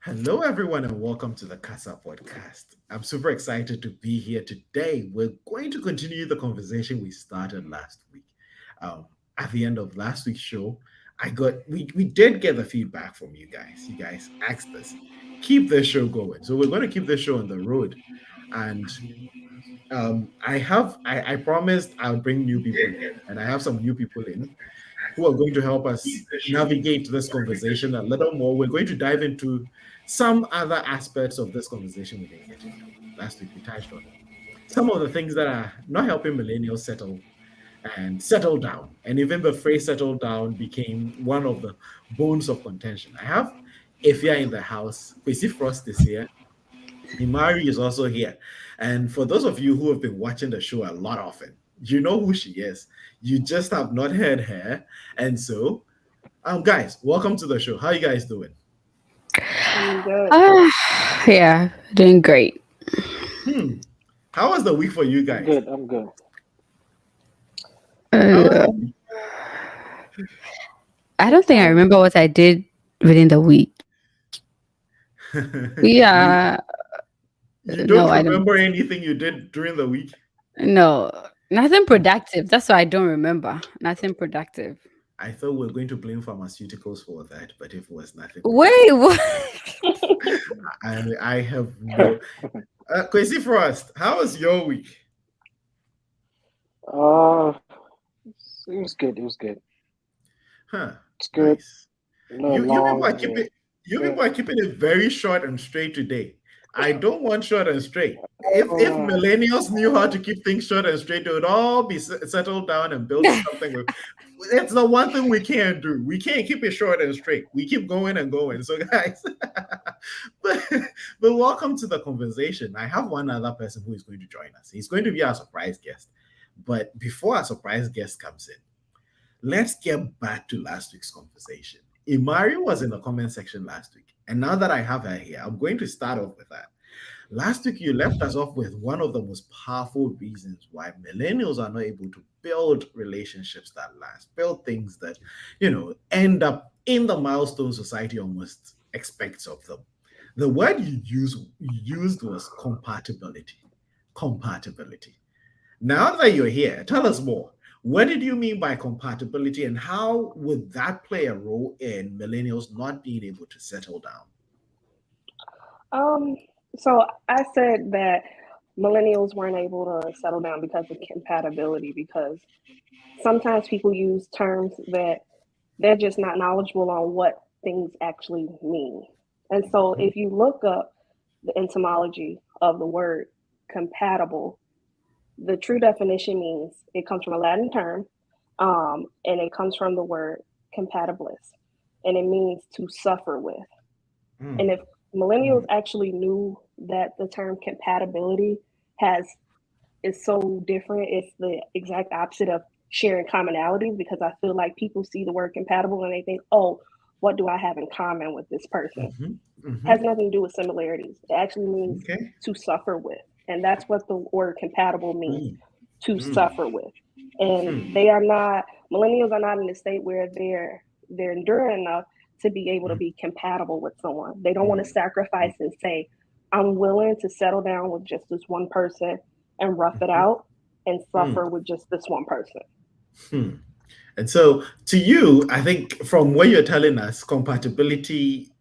Hello, everyone, and welcome to the Casa podcast. I'm super excited to be here today. We're going to continue the conversation we started last week. Um, at the end of last week's show, we did get the feedback from you guys. You guys asked us keep this show going, so we're going to keep this show on the road. And I promised I would bring new people in, and I have some new people in who are going to help us navigate this conversation a little more. We're going to dive into some other aspects of this conversation we didn't get into. Last week we touched on some of the things that are not helping millennials settle down. And even the phrase settle down became one of the bones of contention. I have Ifya in the house, Kwesi Frost is here, Imari is also here. And for those of you who have been watching the show a lot often, you know who she is. You just have not heard her. And so, guys, welcome to the show. How you guys doing? I'm good. Yeah, doing great. Hmm. How was the week for you I'm guys? good. I'm good. How was Uh, the week? I don't think I remember what I did within the week. you Yeah, you no, don't I don't. remember anything you did during the week? No, nothing Hmm. productive. That's why I don't remember. Nothing productive. I thought we were going to blame pharmaceuticals for that, but if it was nothing Wait, productive, what? I have no. Kwesi Frost, how was your week? uh, it was good. It was good. Huh. It's good. Nice. A little You people are long. keeping you Yeah. people are keeping it very short and straight today. I don't want short and straight. If Uh, millennials knew how to keep things short and straight, they would all be settled down and building something with. It's the one thing we can't do. We can't keep it short and straight. We keep going and going. So, guys, but, but welcome to the conversation. I have one other person who is going to join us. He's going to be our surprise guest. But before our surprise guest comes in, let's get back to last week's conversation. Imari was in the comment section last week, and now that I have her here, I'm going to start off with that. Last week, you left us off with one of the most powerful reasons why millennials are not able to build relationships that last, build things that, end up in the milestone society almost expects of them. The word you used was compatibility. Compatibility. Now that you're here, tell us more. What did you mean by compatibility, and how would that play a role in millennials not being able to settle down? um. So I said that millennials weren't able to settle down because of compatibility. Because sometimes people use terms that they're just not knowledgeable on what things actually mean. And so Mhm, if you look up the etymology of the word compatible, the true definition means it comes from a Latin term, and it comes from the word compatibilis, and it means to suffer with. And mm, if millennials mm, actually knew that the term compatibility has is so different, it's the exact opposite of sharing commonalities. Because I feel like people see the word compatible and they think, oh, what do I have in common with this person? mhm, Has mhm. nothing to do with similarities. It actually means Okay. to suffer with, and that's what the word compatible means, Mm, to mm, suffer with. And mm, they are not millennials are not in a state where they're enduring enough to be able to mm, be compatible with someone. They don't want to mm, sacrifice and say, I'm willing to settle down with just this one person and rough it mhm, out and mm, suffer with just this one person. hmm. And so, to you, I think from what you're telling us, compatibility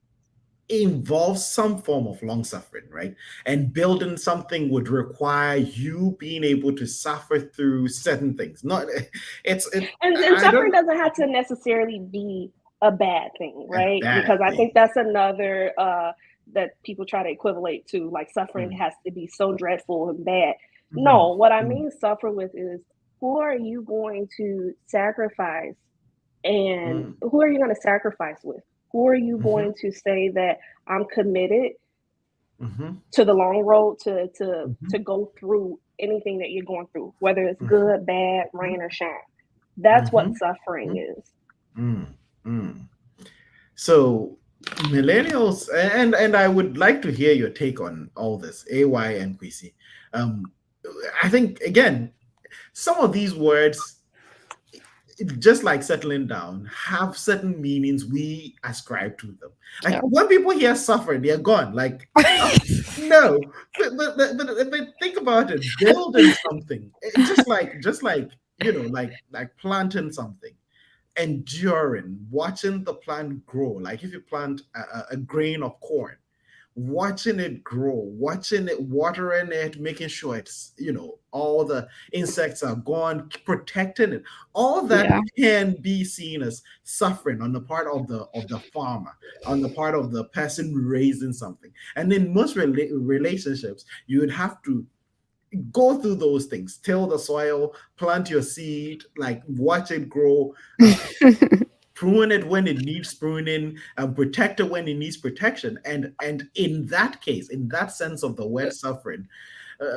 involves some form of long suffering, right? And building something would require you being able to suffer through certain things. Not, it's it. And I suffering don't doesn't have to necessarily be a bad thing, a right? bad Because I think thing. that's another that people try to equivalate to, like suffering Mm, has to be so dreadful and bad. mm, No, what I mm, mean suffer with is, who are you going to sacrifice, and mm, who are you going to sacrifice with? Who are you mhm, going to say that I'm committed mhm, to the long road, to mhm, to go through anything that you're going through, whether it's mhm, good, bad, mhm, rain or shine. That's what mhm, suffering mhm, is. mm, mm. So millennials, and I would like to hear your take on all this, AY and Kwesi. Um, I think again, some of these words just like settling down, have certain meanings we ascribe to them. Like Yeah. when people hear suffer, they're gone. Like, no, but think about it. Building something, just like like planting something, enduring, watching the plant grow. Like if you plant a grain of corn, watching it grow, watching it, watering it, making sure it's, all the insects are gone, protecting it. All that Yeah. can be seen as suffering on the part of the farmer, on the part of the person raising something. And in most relationships, you would have to go through those things, till the soil, plant your seed, like watch it grow, uh, prune it when it needs pruning, and protect it when it needs protection. And in that case, in that sense of the word suffering,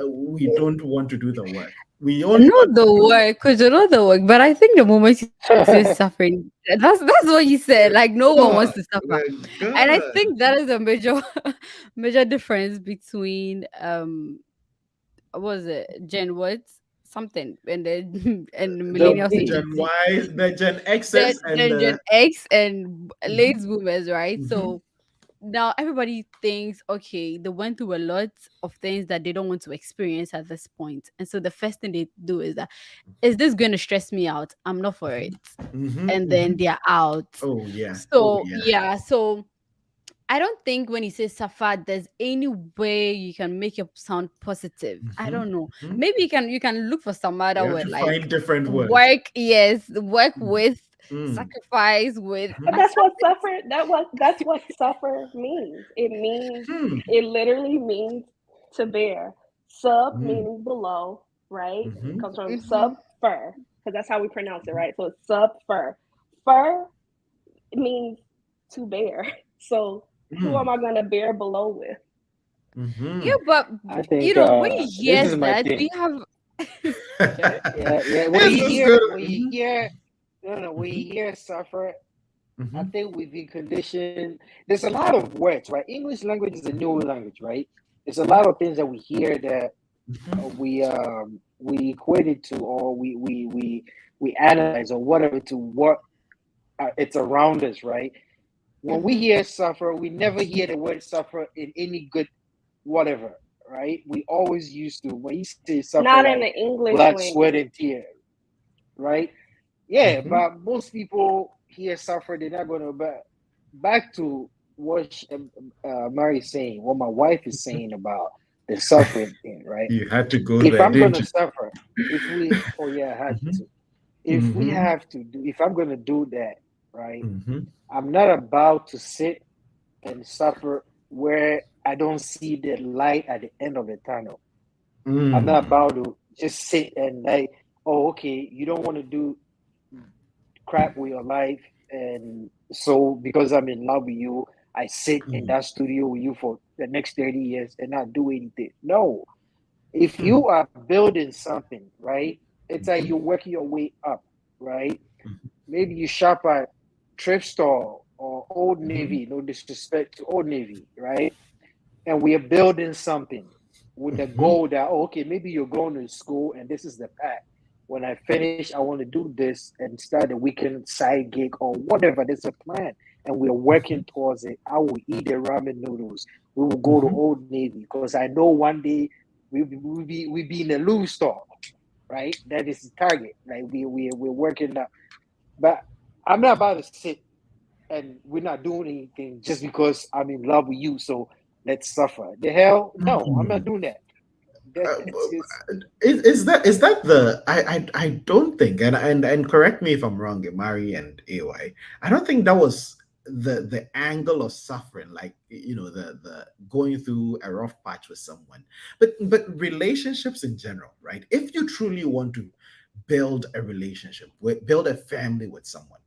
we don't want to do the work. We only want Not the to do work, because you know the work. But I think the moment you say suffering, that's what you said. Like no one wants to God, suffer, and I God. think that is a major, major difference between what was it, Gen what something, and the and Gen millennials and Z. Gen Gen Z, Y, the Gen then X's, and then Gen the X and late Mhm, boomers, right? mhm, So now everybody thinks, okay, they went through a lot of things that they don't want to experience at this point, and so the first thing they do is that, is this going to stress me out? I'm not for it. mhm, And then mhm. they're out. Oh yeah, oh So yeah. yeah, so I don't think when you say suffer, there's any way you can make it sound positive. I Mhm, don't know. mhm. Maybe you can look for some We other have word to like find different words. work. Yes, work Mm, with, mm, sacrifice with. But mhm, that's what suffer. That's what suffer means. It means hmm, it literally means to bear. Sub mm, meaning below, right? It mhm, comes from Mhm. sub fur because that's how we pronounce it, right? So it's sub fur. Fur means to bear. So who am mm, I going to bear below with? Yeah, mhm. but I think when you this hear is my that, we thing. have. Yeah, yeah, yeah. This is good. When you Mhm, hear, no, no, when you mhm, hear suffer, I mhm, think we've been conditioned. There's a lot of words, right? English language is a new language, right? There's a lot of things that we hear that mhm, we equate it to, or we analyze or whatever to what it's around us, right? When we Mhm. hear suffer, we never hear the word suffer in any good whatever, right? We always used to, when you say suffer, Not like in the English blood, sweat, language. and tears, right? Yeah, mhm, but most people hear suffer, they're not going to. But back to what Mary is saying, what my wife is saying about the suffering thing, right? You had to go If there, I'm going didn't to you? suffer, if we, oh yeah, I had Mhm, to. If we mhm, have to do, if I'm going to do that, right? mhm, I'm not about to sit and suffer where I don't see the light at the end of the tunnel. I'm not mm, about to just sit and like, oh, okay, you don't want to do crap with your life, and so because I'm in love with you, I sit in mm, that studio with you for the next 30 years and not do anything. No. If hmm, you are building something, right? It's like mhm, you're working your way up, right? mhm, Maybe you shop at thrift store or Old mhm, Navy, no disrespect to Old Navy, right? And we are building something with the mhm, goal that, oh, okay, maybe you're going to school and this is the path. When I finish, I want to do this and start a weekend side gig or whatever. There's a plan, and we're working mhm, towards it. I will eat the ramen noodles. We will go to mhm, Old Navy because I know one day we'll be in a Louis store, right? That is the target. Like we're working up, but I'm not about to sit and we're not doing anything just because I'm in love with you. So let's suffer. The hell, no, I'm not mhm. doing that. That's just Is that the I don't think, and correct me if I'm wrong, Mari and AY. I don't think that was the angle of suffering, like the going through a rough patch with someone, but relationships in general, right? If you truly want to build a relationship, build a family with someone,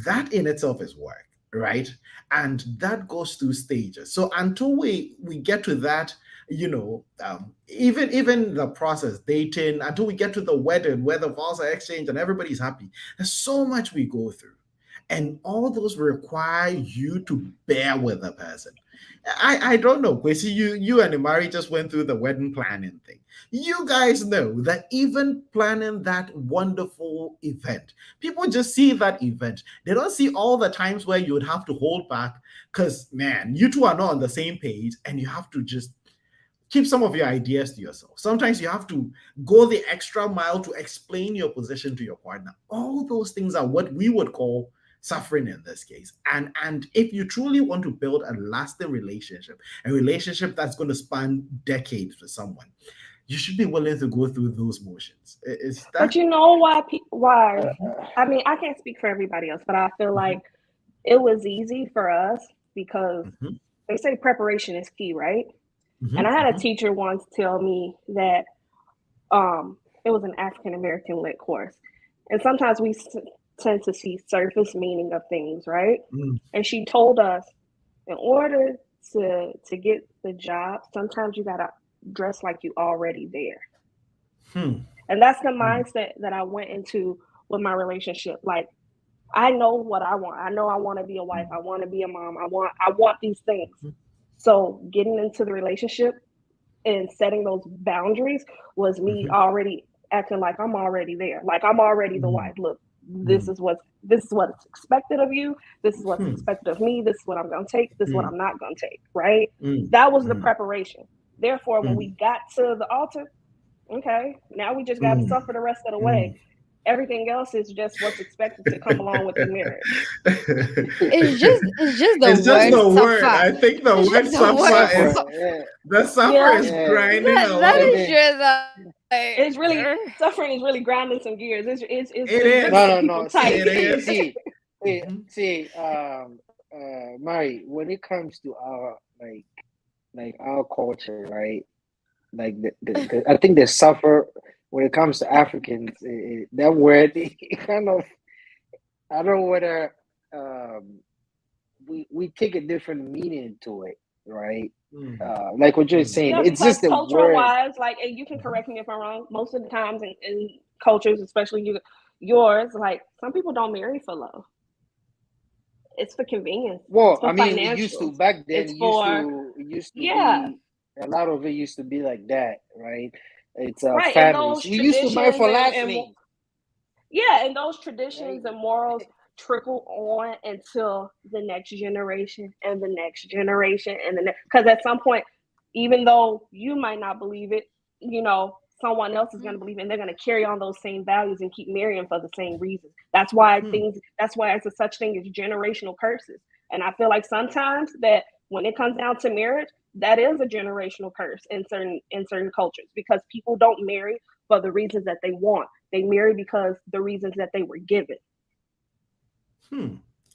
that in itself is work, right? And that goes through stages. So until we get to that, even the process, dating, until we get to the wedding where the vows are exchanged and everybody's happy, there's so much we go through. And all those require you to bear with the person. I don't know, Kwesi, you and Imari just went through the wedding planning thing. You guys know that even planning that wonderful event, people just see that event. They don't see all the times where you would have to hold back because, man, you two are not on the same page and you have to just keep some of your ideas to yourself. Sometimes you have to go the extra mile to explain your position to your partner. All those things are what we would call suffering in this case. And if you truly want to build a lasting relationship, a relationship that's going to span decades with someone, you should be willing to go through those motions. Is that? But you know why? Why? I mean, I can't speak for everybody else, but I feel like it was easy for us because they say preparation is key, right? And I had a teacher once tell me that it was an African American lit course, and sometimes we tend to see surface meaning of things, right? And she told us, in order to get the job, sometimes you gotta dress like you already there. And that's the mindset that I went into with my relationship. Like, I know what I want. I know I want to be a wife. I want to be a mom. I want these things. So getting into the relationship and setting those boundaries was me already acting like I'm already there. Like I'm already the wife. Look, this is what's expected of you. This is what's expected of me. This is what I'm gonna take. This is what I'm not gonna take. Right? That was the preparation. Therefore, when we got to the altar, okay, now we just gotta suffer the rest of the way. Everything else is just what's expected to come along with the marriage. It's just the It's just the word. suffer. I think the It's word just the word suffer is Yeah. the suffer Yeah. is grinding a That lot. is just It's really suffering is really grinding some gears. It's It is. bringing No. people tight. It is. See, Mari, when it comes to our like our culture, right? Like I think the suffer when it comes to Africans, that word it kind of, I don't know whether we take a different meaning to it, right? Like what you're saying, Yeah, it's because just the cultural word. wise, like, and you can correct me if I'm wrong. Most of the times in cultures, especially yours, like some people don't marry for love. It's for convenience. Well, It's for I mean, it used to financials. back then. It's It for used to yeah, be a lot of it used to be like that, right? It's right. And families. those We used to marry traditions for last and names, yeah, and those right? traditions and morals trickle on until the next generation and the next generation and the next. Because at some point, even though you might not believe it, you know, someone else is going to believe it, and they're going to carry on those same values and keep marrying for the same reasons. That's why That's why it's a such thing as generational curses. And I feel like sometimes that when it comes down to marriage, that is a generational curse in certain cultures because people don't marry for the reasons that they want. They marry because the reasons that they were given.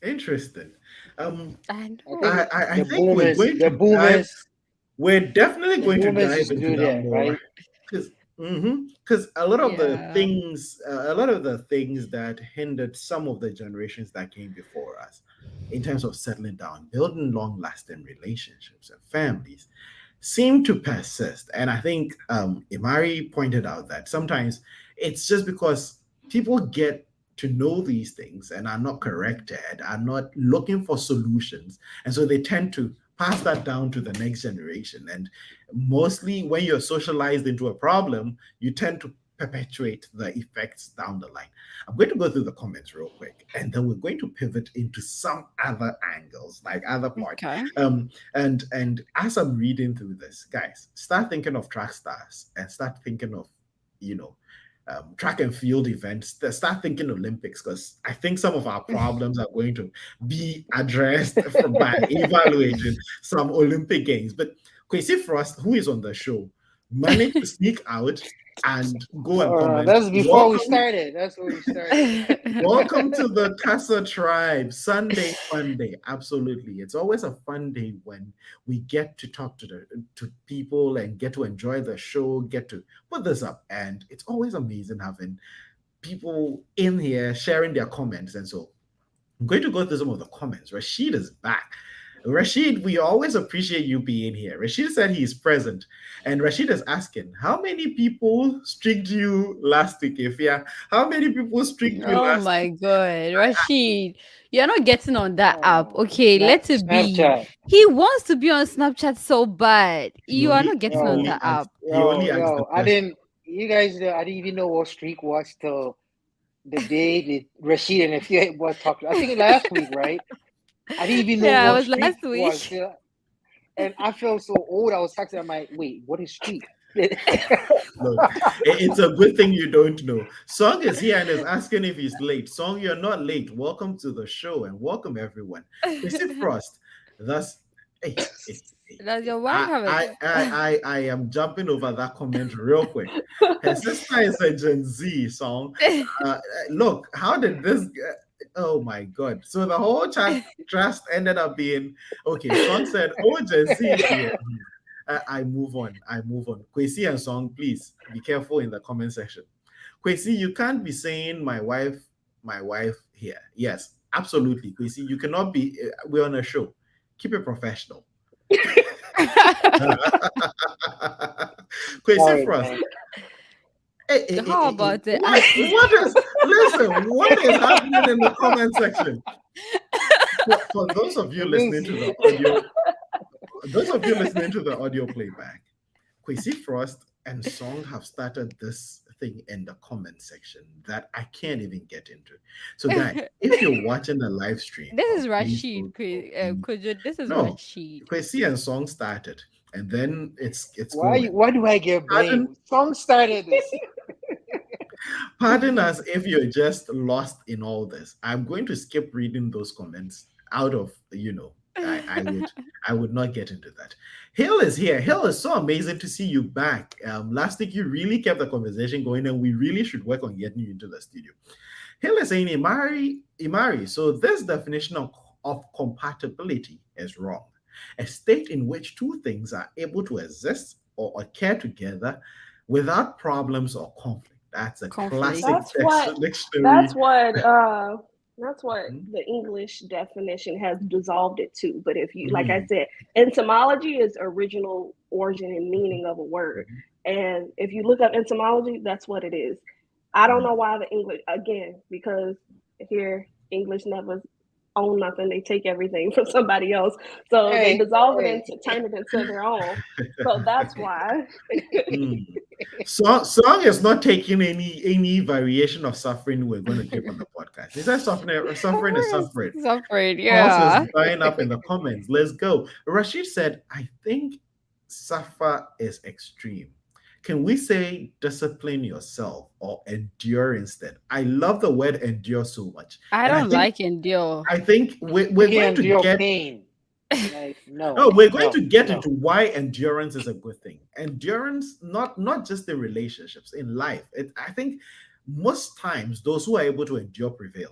Interesting. I I think know. I the think we're boomers, going to dive. We're definitely going to dive just into do that that, more right? because a lot of the Yeah. things, a lot of the things that hindered some of the generations that came before us, in terms of settling down, building long-lasting relationships and families, seem to persist. And I think Imari pointed out that sometimes it's just because people get to know these things and are not corrected, are not looking for solutions. And so they tend to pass that down to the next generation. And mostly when you're socialized into a problem, you tend to perpetuate the effects down the line. I'm going to go through the comments real quick, and then we're going to pivot into some other angles, like other parts. Okay. And as I'm reading through this, guys, start thinking of track stars and start thinking of, you know, track and field events. Start thinking Olympics because I think some of our problems are going to be addressed by evaluating some Olympic games. But Kwesi Frost, who is on the show, managed to sneak out and go and comment. That's before we started. That's when we started. Welcome to the Casa tribe. Sunday fun day. Absolutely. It's always a fun day when we get to talk to people and get to enjoy the show, get to put this up. And it's always amazing having people in here sharing their comments. And so I'm going to go through some of the comments. Rashid is back. Rashid, we always appreciate you being here. Rashid said he's present. And Rashid is asking, how many people streaked you last week? If yeah, how many people streaked you Oh last my week? God, Rashid, you're not getting on that app. Okay, let it be. Snapchat. He wants to be on Snapchat so bad. You are not getting on that Yo, app. He only asked the I question. didn't. You guys, I didn't even know what streak was till the day that Rashid and a few was talking. I think last week, right? I didn't even know Yeah, it what was streak last was. week. And I felt so old. I was texting. I'm like, wait, what is streak? Look, it's a good thing you don't know. Song is here and is asking if he's late. Song, you're not late. Welcome to the show and welcome everyone. Chrissy Frost, thus, hey, hey, hey, Does hey. your wife have I am jumping over that comment real quick. Her sister is a Gen Z song. Look, how did this? Oh my God! So the whole chat just ended up being okay. Song said, "Oh, Gen Z, yeah." I move on. I move on. Kwesi and Song, please be careful in the comment section. Kwesi, you can't be saying my wife here. Yes, absolutely. Kwesi, you cannot be. We're on a show. Keep it professional. Kwesi Sorry, Frost. man. How about it? What is listen? What is happening in the comment section? For those of you listening to the audio, those of you listening to the audio playback, Kwesi Frost and Song have started this thing in the comment section that I can't even get into. So, guys, if you're watching the live stream, This is on Rashid. Facebook or Kojo, this is no, Rashid. Kwesi and Song started, and then it's Why? going. Why do I get Pardon, blamed? Song started this. pardon us if you're just lost in all this. I'm going to skip reading those comments out of I would not get into that. Hill is here. Hill is so amazing to see you back. Last week you really kept the conversation going, and we really should work on getting you into the studio. Hill is saying Imari. So this definition of compatibility is wrong. A state in which two things are able to exist or occur together without problems or conflict. That's a Conflict. classic dictionary. That's what Mhm. the English definition has dissolved it to. But if you, like I Mhm. said, etymology is original origin and meaning of a word. And if you look up etymology, that's what it is. I don't know why the English, again, because here English never own nothing. They take everything from somebody else. So they dissolve it into, turn it into their own. So that's why. Mm. Song is not taking any variation of suffering we're going to keep on the podcast. Is that suffering is suffering? Suffering, Pulse yeah. is buying up in the comments. Let's go. Rashid said, I think suffer is extreme. Can we say discipline yourself or endure instead? I love the word endure so much. I And don't like endure. I think we're going to Endure get pain. Like, no, we're going to get no. into why endurance is a good thing. Endurance, not just in relationships, in life. I think most times those who are able to endure prevail.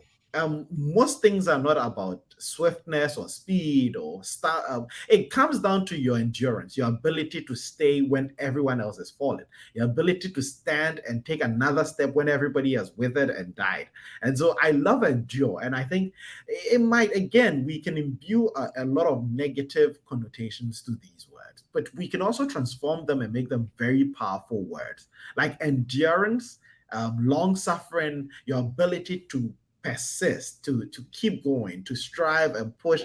Most things are not about swiftness or speed or start. It comes down to your endurance, your ability to stay when everyone else is falling, your ability to stand and take another step when everybody has withered and died. And so I love endure, and I think it might again we can imbue a lot of negative connotations to these words, but we can also transform them and make them very powerful words like endurance, long suffering, your ability to persist, to keep going, to strive and push.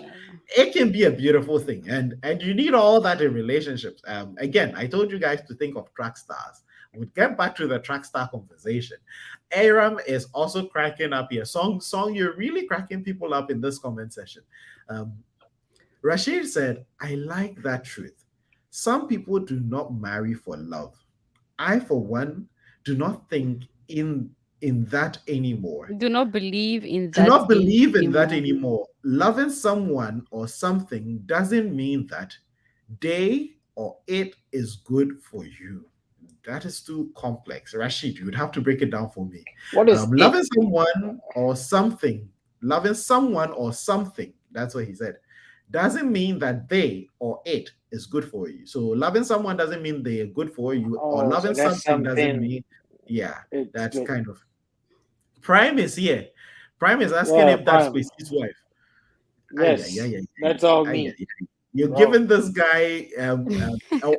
It can be a beautiful thing, and you need all that in relationships. Again, I told you guys to think of track stars. We'll get back to the track star conversation. Aram is also cracking up here. Song, you're really cracking people up in this comment session. Um, Rashid said, I like that truth. Some people do not marry for love. I, for one, do not think in that anymore. Do not believe in Do that not believe in that anymore. anymore. Loving someone or something doesn't mean that they or it is good for you. That is too complex. Rashid, you would have to break it down for me. What is Loving someone or something, that's what he said, doesn't mean that they or it is good for you. So loving someone doesn't mean they are good for you, or so loving that's something doesn't something. mean, yeah, It's that's good. kind of. Prime is here. Prime is asking Yeah, if that's Prime. Kwesi's wife. Yes, that's all Ay, me. ay, ay. You're Bro. giving this guy an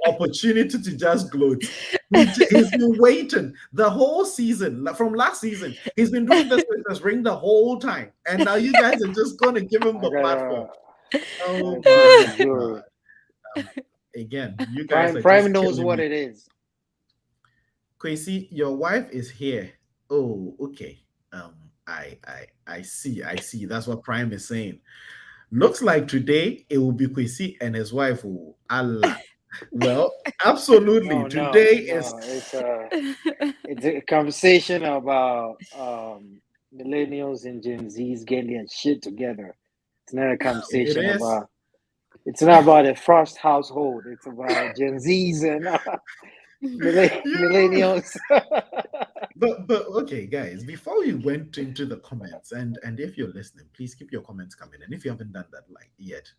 opportunity to just gloat. He's been waiting the whole season, like, from last season. He's been doing this with us ring the whole time, and now you guys are just going to give him I the platform. Oh gotta do my the jury. God! Again, you guys are Prime just knows killing what me. it is. Quasi, your wife is here. Oh, okay. Um, I see. That's what Prime is saying. Looks like today it will be Kwesi and his wife. Oh, Allah. Well, absolutely. Today is No. It's a conversation about millennials and Gen Zs getting their shit together. It's not a it conversation is. about. It's not about the Frost household. It's about Gen Zs and Yeah. millennials. But okay, guys, before we went into the comments, and if you're listening, please keep your comments coming. And if you haven't done that like yet,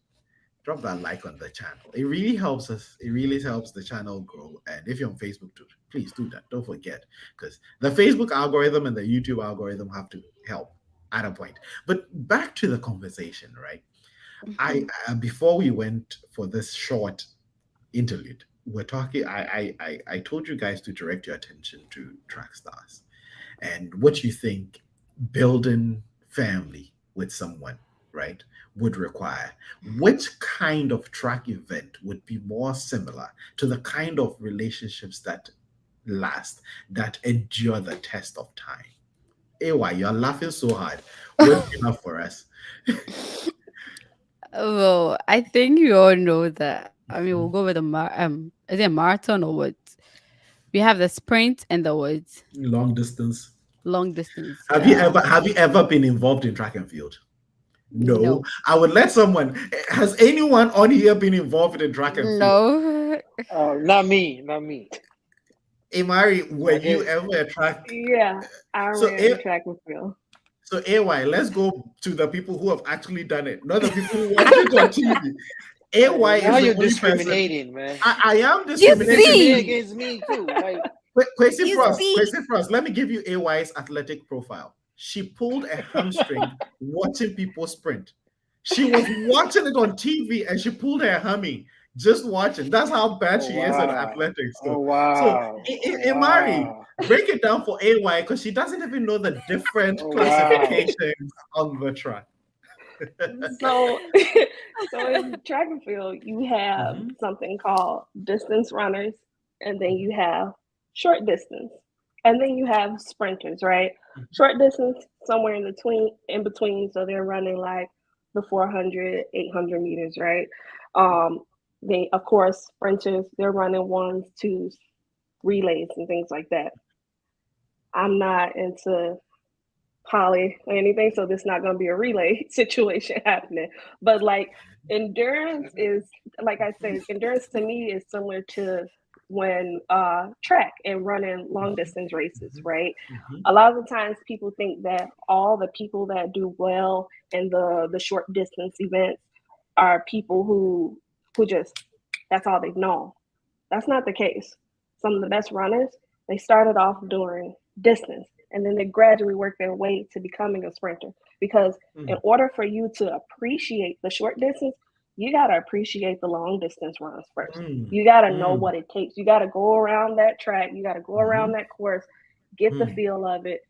drop that like on the channel. It really helps us. It really helps the channel grow. And if you're on Facebook too, please do that. Don't forget, because the Facebook algorithm and the YouTube algorithm have to help at a point. But back to the conversation, right? I before we went for this short interlude, we're talking. I told you guys to direct your attention to track stars and what you think building family with someone, right, would require. Which kind of track event would be more similar to the kind of relationships that last, that endure the test of time? Why you're laughing so hard? What do you have for us? Well, I think you all know that. I mean, we'll Mhm. go with is it a marathon or what? We have the sprint and the what? Long distance. Long distance. Have you Yeah. ever been involved in track and field? No. No. I would let someone. Has anyone on here been involved in track and field? No. Not me. Not me. Imari, were I you did. ever a track? Yeah, I So, ran track and field. so AY, let's go to the people who have actually done it, not the people who watch it on TV. AY Now is the you're only person. discriminating, man. I am You You're discriminating. discriminating see? against me too. Like, Kwesi You Frost, see? Kwesi Frost, let me give you AY's athletic profile. She pulled a hamstring watching people sprint. She was watching it on TV and she pulled her hammy just watching. That's how bad oh she is at wow, athletics. oh So wow, oh Imari, wow, break it down for AY because she doesn't even know the different oh wow. classifications on the track. So, so in track and field, you have Mhm, something called distance runners, and then mhm, you have short distance, and then you have sprinters, right? mhm, Short distance, somewhere in between, so they're running like the 400, 800 meters, right? Um, they, of course, sprinters, they're running ones, twos, relays, and things like that. I'm not into poly or anything, so there's not going to be a relay situation happening. But like endurance is, like I said, endurance to me is similar to when track and running long distance races, mhm, right? mhm, A lot of the times people think that all the people that do well in the short distance events are people who just, that's all they've known. That's not the case. Some of the best runners, they started off doing distance and then they gradually work their way to becoming a sprinter. Because in mhm, order for you to appreciate the short distance, you got to appreciate the long distance runs first. mhm, You got to know mhm, what it takes. You got to go around that track, you got to go around mhm, that course, get the mhm, feel of it,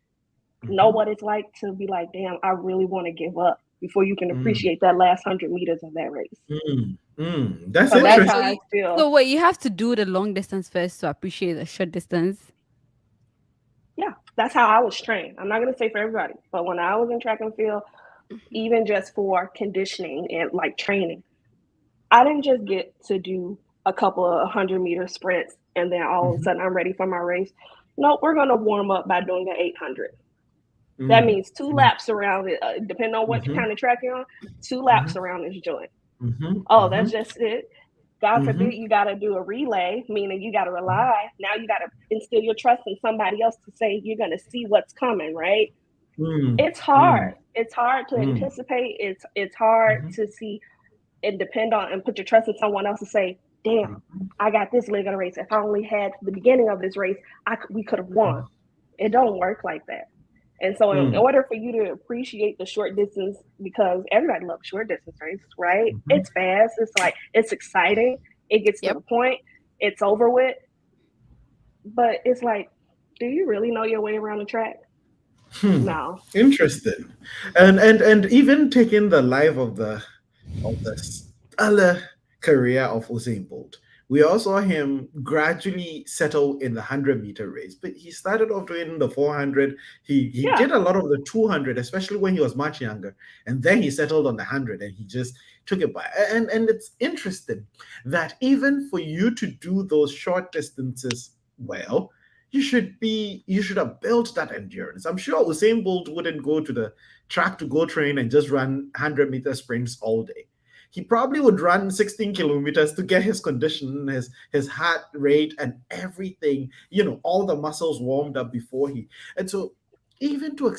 know mhm, what it's like to be like, damn, I really want to give up before you can mhm, appreciate that last 100 meters of that race. That's So that's Wait, how so interesting. I feel. so wait, you have to do the long distance first to appreciate the short distance. Yeah, that's how I was trained. I'm not going to say for everybody, but when I was in track and field, even just for conditioning and like training, I didn't just get to do a couple of 100-meter sprints and then all of a Mhm, sudden I'm ready for my race. No, we're going to warm up by doing the 800. That mhm, means two mhm, laps around it, depending on what mhm, kind of track you're on, two laps mhm, around this joint. mhm, Oh, that's mhm, just it. God mhm, forbid you got to do a relay, meaning you got to rely. Now you got to instill your trust in somebody else to say you're going to see what's coming, right? mm, It's mm, hard. It's hard to mm, anticipate. It's hard mhm, to see and depend on and put your trust in someone else to say, "Damn, I got this leg of the race. If I only had the beginning of this race, we could have won." It don't work like that. And so, in Mm. order for you to appreciate the short distance, because everybody loves short distance races, right? Mhm. It's fast. It's like it's exciting. It gets to Yep. the point. It's over with. But it's like, do you really know your way around the track? No. Interesting. And even taking the life of the stellar career of Usain Bolt. We all saw him gradually settle in the 100-meter race, but he started off doing the 400. He Yeah. did a lot of the 200, especially when he was much younger, and then he settled on the 100, and he just took it by. And it's interesting that even for you to do those short distances well, you should have built that endurance. I'm sure Usain Bolt wouldn't go to the track to go train and just run 100-meter sprints all day. He probably would run 16 kilometers to get his condition, his heart rate, and everything, all the muscles warmed up before he. And so, even to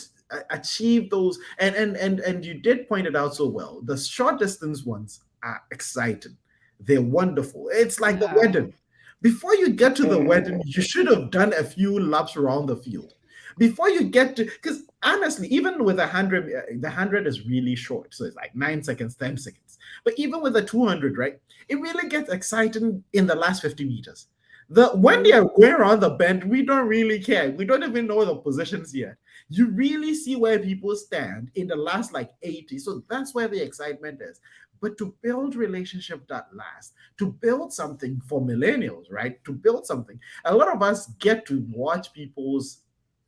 achieve those, and you did point it out so well, the short distance ones are exciting. They're wonderful. It's like the Yeah. wedding. Before you get to the wedding, you should have done a few laps around the field. Before you get to, because honestly, even with 100, the 100 is really short. So it's like 9 seconds, 10 seconds. But even with the 200, right, it really gets exciting in the last 50 meters. When they are going around the bend, we don't really care. We don't even know the positions yet. You really see where people stand in the last like 80. So that's where the excitement is. But to build relationship that last, to build something for millennials, right? To build something, a lot of us get to watch people's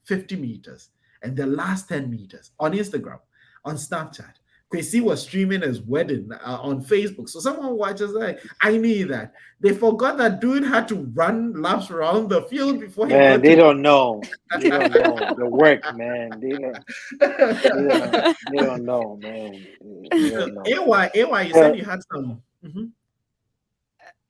50 meters and the last 10 meters on Instagram, on Snapchat. Kwesi was streaming his wedding on Facebook. So someone watches like, I need that. They forgot that dude had to run laps around the field before he Man, got they to. don't know. They don't know the work, man. They don't know, man. They don't know. AY, you said you had some. Mhm.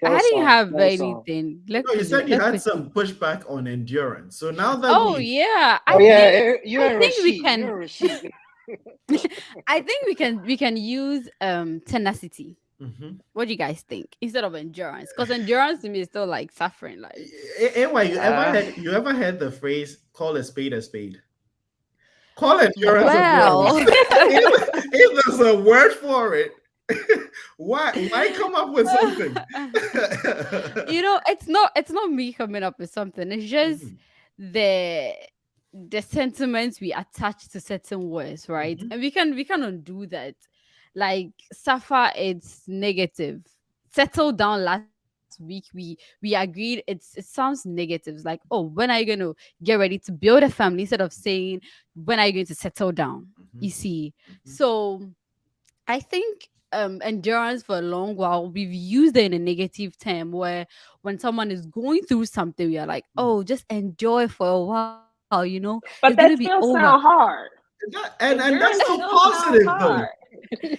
I didn't have Tell some. anything. No, you said you had some pushback on endurance. So now that Oh we. yeah, Oh yeah, you I and think we Rashid. can. You and Rashid. I think we can use tenacity. Mhm. What do you guys think instead of endurance? Because endurance to me is still like suffering. Like AY, you ever heard the phrase "call a spade a spade"? Call endurance well, endurance. If there's a word for it, why come up with something? it's not me coming up with something. It's just the sentiments we attach to certain words, right? Mhm. And we can undo that. Like suffer, it's negative. Settle down last week we agreed it sounds negative. It's like, oh, when are you going to get ready to build a family, instead of saying when are you going to settle down, you Mhm. see. Mhm. So I think endurance for a long while we've used it in a negative term, where when someone is going through something, we are like, oh, just enjoy for a while, it's gonna be But over. that still sound hard. And that's Endurance so still sounds positive though. hard.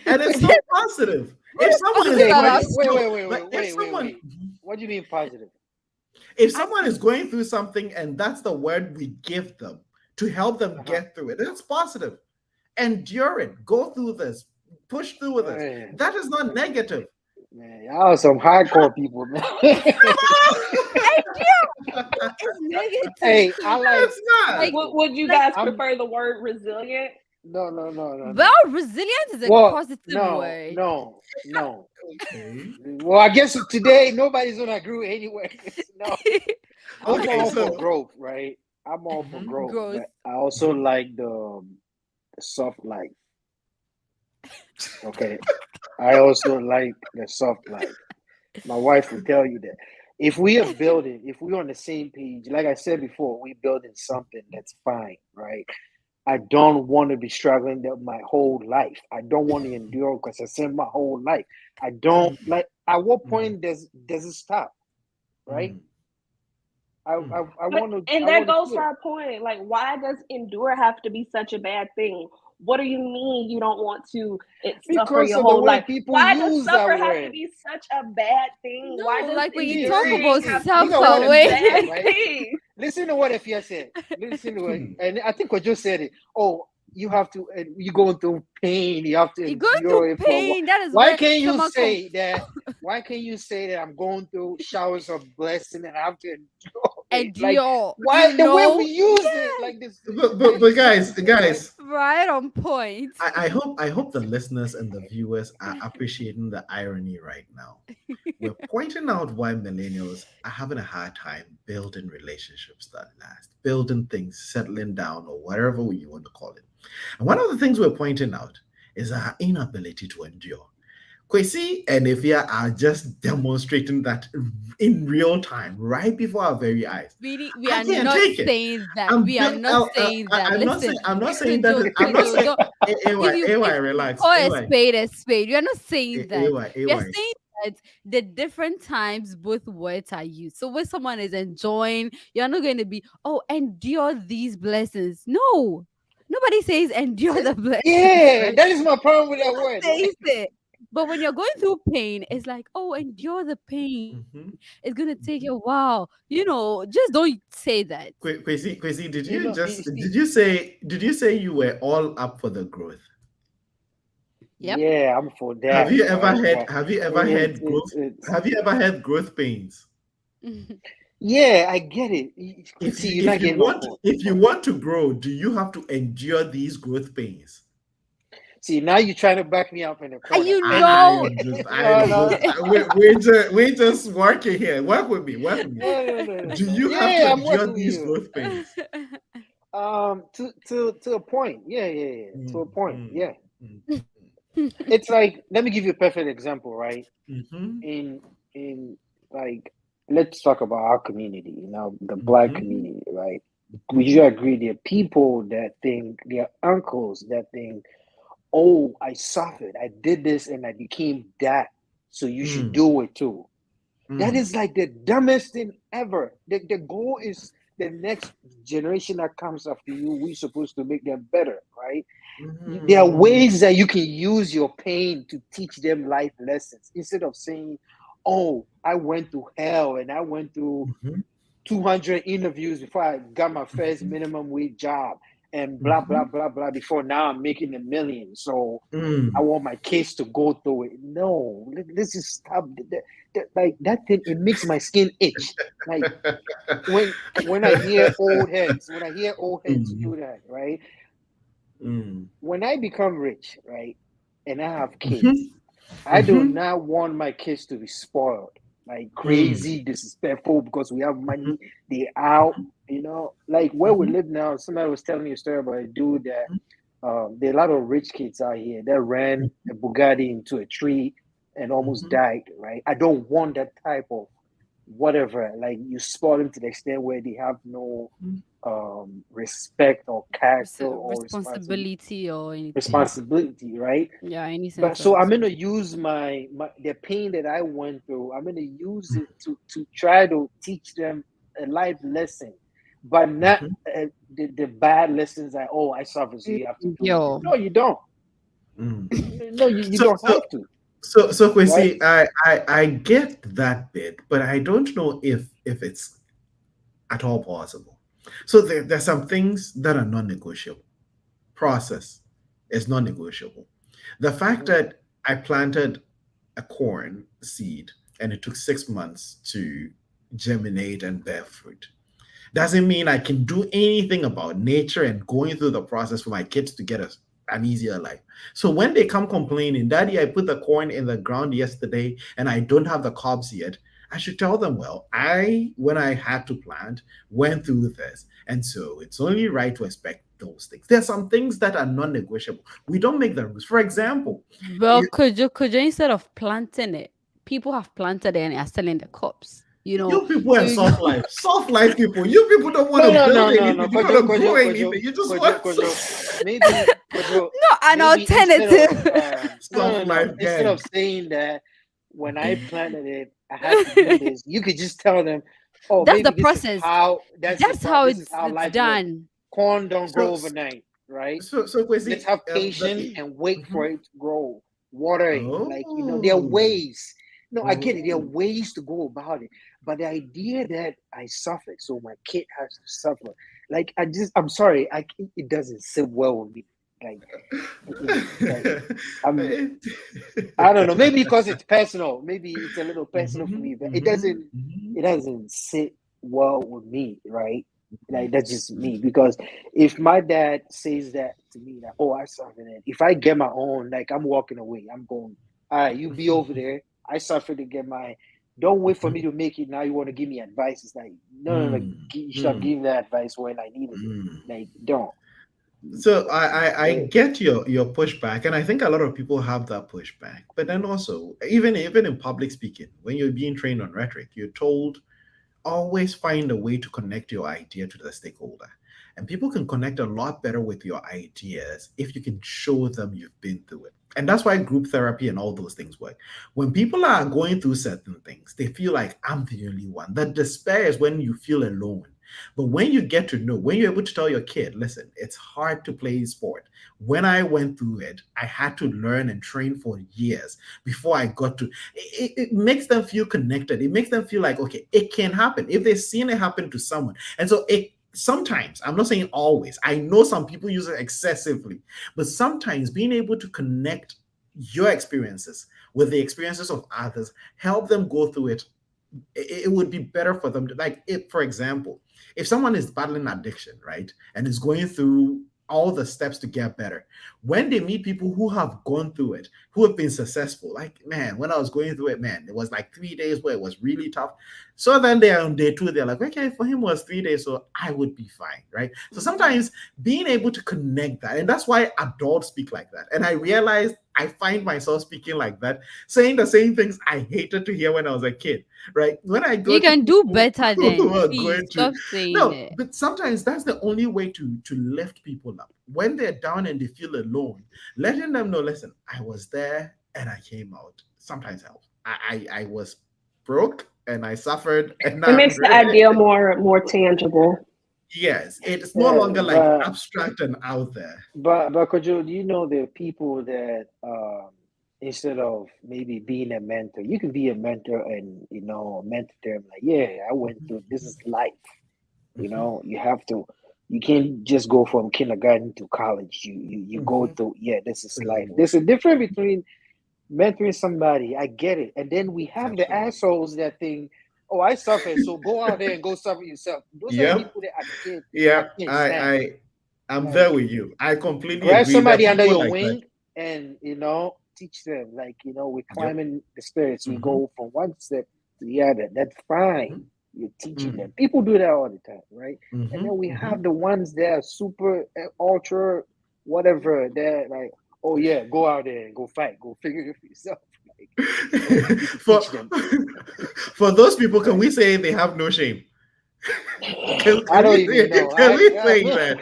And it's so positive. If someone is Positive about if someone Wait. What do you mean positive? if someone is going through something and that's the word we give them to help them get through it, it's positive. Endure it. Go through this. Push through with this. Man, That is not negative. y'all are some hardcore people, man. It's negative. Hey, I like. It's not. Like, Would you guys prefer the word resilient? No. well, resilience is a positive word. No. Okay. Well, I guess today nobody's gonna agree anyway. No, I'm Okay, all so for growth, right? I'm all for growth, Growth. but I also like the soft life. Okay, I also like the soft life. My wife will tell you that if we are building, if we're on the same page, like I said before, we're building something that's fine, right? I don't want to be struggling my whole life. I don't want to endure because I spent my whole life. I don't like. At what point does it stop? Right? I want to. And that goes to our point. Like, why does endure have to be such a bad thing? What do you mean you don't want to suffer your whole life? Why does suffer have to be such a bad thing? No, why does like when you enduring talk about have to be self-aware, such a bad thing? Listen to what Afia said. Listen to it, and I think what you said it. Oh, you have to. You go through pain. You have to endure it. Pain. That is why can't you say that? Why can't you say that I'm going through showers of blessing and I have to endure? endure. Why You the way know, we use it like this? But guys, right on point. I hope the listeners and the viewers are appreciating the irony right now. We're pointing out why millennials are having a hard time building relationships that last, building things, settling down, or whatever you want to call it. And one of the things we're pointing out is our inability to endure. Kwesi and Ifya are just demonstrating that in real time, right before our very eyes. We I are can't not take it. saying that. We are not saying that. I'm not saying. Listen, I'm not saying that. I'm not Kojo, saying. don't, if you AY, relax. call AY, a spade, we are not saying that. AY, We are AY. saying that the different times both words are used. So when someone is enjoying, you're not going to be, oh, endure these blessings. No, nobody says endure the blessings, Yeah, right? that is my problem with that word. Says it. But when you're going through pain, it's like, oh, endure the pain. Mm-hmm. It's gonna take a while. Just don't say that. Kwesi, did You you know, just did you say you were all up for the growth? Yep. yeah, I'm for Have that, you ever right? had But have you ever had growth it's have you ever had growth pains? yeah, I get it. If See, you you're if not you getting my want point. if you want to grow, do you have to endure these growth pains? See, now you're trying to back me up in the And corner. I know, am just I No, am no, just we're just working here. Work with me. Work with me. no. Do you have to Yeah, I'm endure working with these you. growth pains? To a point. Yeah. To Mm, a point. mm, Yeah. mm, It's like, let me give you a perfect example, right? mhm, In like, let's talk about our community, the Black mhm, community, right? Would mhm, you agree there are people that think, there are uncles that think, oh, I suffered, I did this and I became that, so you should mm, do it too. That mm, is like the dumbest thing ever. The goal is the next generation that comes after you, we're supposed to make them better, right? There are mm, ways that you can use your pain to teach them life lessons instead of saying, oh, I went through hell and I went through mhm, 200 interviews before I got my first mhm, minimum wage job and blah, blah, mhm, blah, blah, before now I'm making a million. So I mm. want my kids to go through it. No, let's just stop. Like that thing, it makes my skin itch. Like when I hear old heads Mhm, do that, right? mm, When I become rich, right, and I have kids, mhm, I do mhm, not want my kids to be spoiled, like mm, crazy, disrespectful because we have mhm, money. They out, like where we mhm, live now. Somebody was telling me a story about a dude that there are a lot of rich kids out here that ran a Bugatti into a tree and almost mhm, died. Right? I don't want that type of whatever. Like you spoil them to the extent where they have no mhm, respect or character or responsibility or anything. responsibility, right? Yeah, any But sense of so I'm gonna responsibility. use my the pain that I went through. I'm gonna use it to try to teach them a life lesson, but not mhm, the bad lessons that, oh, I suffer, so you have to do it. Yo. No, you don't. mm. No, you So don't so have to, so right? Kwesi, I get that bit, but I don't know if it's at all possible. So there's some things that are non-negotiable. Process is non-negotiable. The fact Mhm. that I planted a corn seed and it took 6 months to germinate and bear fruit doesn't mean I can do anything about nature and going through the process for my kids to get an easier life. So when they come complaining, Daddy, I put the corn in the ground yesterday and I don't have the cobs yet, I should tell them, well, when I had to plant, went through this. And so it's only right to expect those things. There's some things that are non negotiable. We don't make the rules. For example, Well, could you instead of planting it, people have planted it and are selling the crops. you people So are soft life. Soft life people. You people don't want No, to no, build no, no, anything. no, You want to grow Kojo, anything. You just want Kojo. Maybe Kojo, no, an maybe instead of alternative. soft life instead of gang. saying that when I planted it, I had to do this. You could just tell them, oh, That's the maybe this is process. how That's how this is it's how it's life works. done. Corn don't grow So, overnight, right? Let's Kwesi, have patience and wait for mhm. it to grow. Water it. Like, there are Oh, ways. No, I get it. There are oh. ways to go about it. But the idea that I suffered, so my kid has to suffer. Like, I'm sorry. It doesn't sit well with me. Like, like I'm, I don't know. Maybe because it's personal. Maybe it's a little personal for Mhm, me, but mhm, mhm. it doesn't sit well with me, right? Like that's just me. Because if my dad says that to me, that oh I suffered it. If I get my own, like I'm walking away. I'm going, all right, you be over there. I suffered to get my don't wait for me to make it. Now you want to give me advice. It's like, no, no, no. Mm, You should have mm, given that advice when I needed it. mm. Like, don't. So I Eh, get your pushback, and I think a lot of people have that pushback. But then also, even in public speaking, when you're being trained on rhetoric, you're told always find a way to connect your idea to the stakeholder. And people can connect a lot better with your ideas if you can show them you've been through it. And that's why group therapy and all those things work. When people are going through certain things, they feel like I'm the only one. That despair is when you feel alone. But when you get to know, when you're able to tell your kid, listen, it's hard to play sport. When I went through it, I had to learn and train for years before I got to it makes them feel connected. It makes them feel like, okay, it can happen if they've seen it happen to someone. And so it sometimes, I'm not saying always, I know some people use it excessively, but sometimes being able to connect your experiences with the experiences of others, help them go through it, it would be better for them to, like, if for example, if someone is battling addiction, right, and is going through all the steps to get better, when they meet people who have gone through it, who have been successful, like, man, when I was going through it, man, it was like 3 days where it was really tough. So then they're on day two, they're like, okay, for him it was 3 days, so I would be fine, right? So sometimes being able to connect that, and that's why adults speak like that. And I realized I find myself speaking like that, saying the same things I hated to hear when I was a kid, right? When I go You to can do people better who then. are Please going to, stop saying no, it. but sometimes that's the only way to lift people up. When they're down and they feel alone, letting them know, listen, I was there and I came out. Sometimes helps. I was broke and I suffered and It I'm makes the ready. idea more tangible. Yes, it's no yeah, longer like abstract and out there. but Kojo, do you know there are people that instead of maybe being a mentor, you can be a mentor and mentor them like, yeah, I went through this is life. Mhm, You have to. You can't just go from kindergarten to college. You go mhm. through. Yeah, this is life. So, There's a difference between mentoring somebody. I get it, and then we have the absolutely. assholes that think, "Oh, I suffer, so go out there and go suffer yourself." Those are the Yep. people that I Yeah, can't I stand. I I'm there Like, with you. I completely grab agree. There are somebody under people your like that. wing and teach them. Like, we're Yep. climbing the stairs. We Hmm. go from one step to the other. That's fine. Hmm. You're teaching Hmm. them. People do that all the time, right? And Hmm. then we Hmm. have the ones that are super ultra whatever. They're like, oh yeah, go out there and go fight. Go figure it for yourself. Like, you need to for teach them. for those people, can Like, we say they have no shame? I Can don't we even know. can we I say that?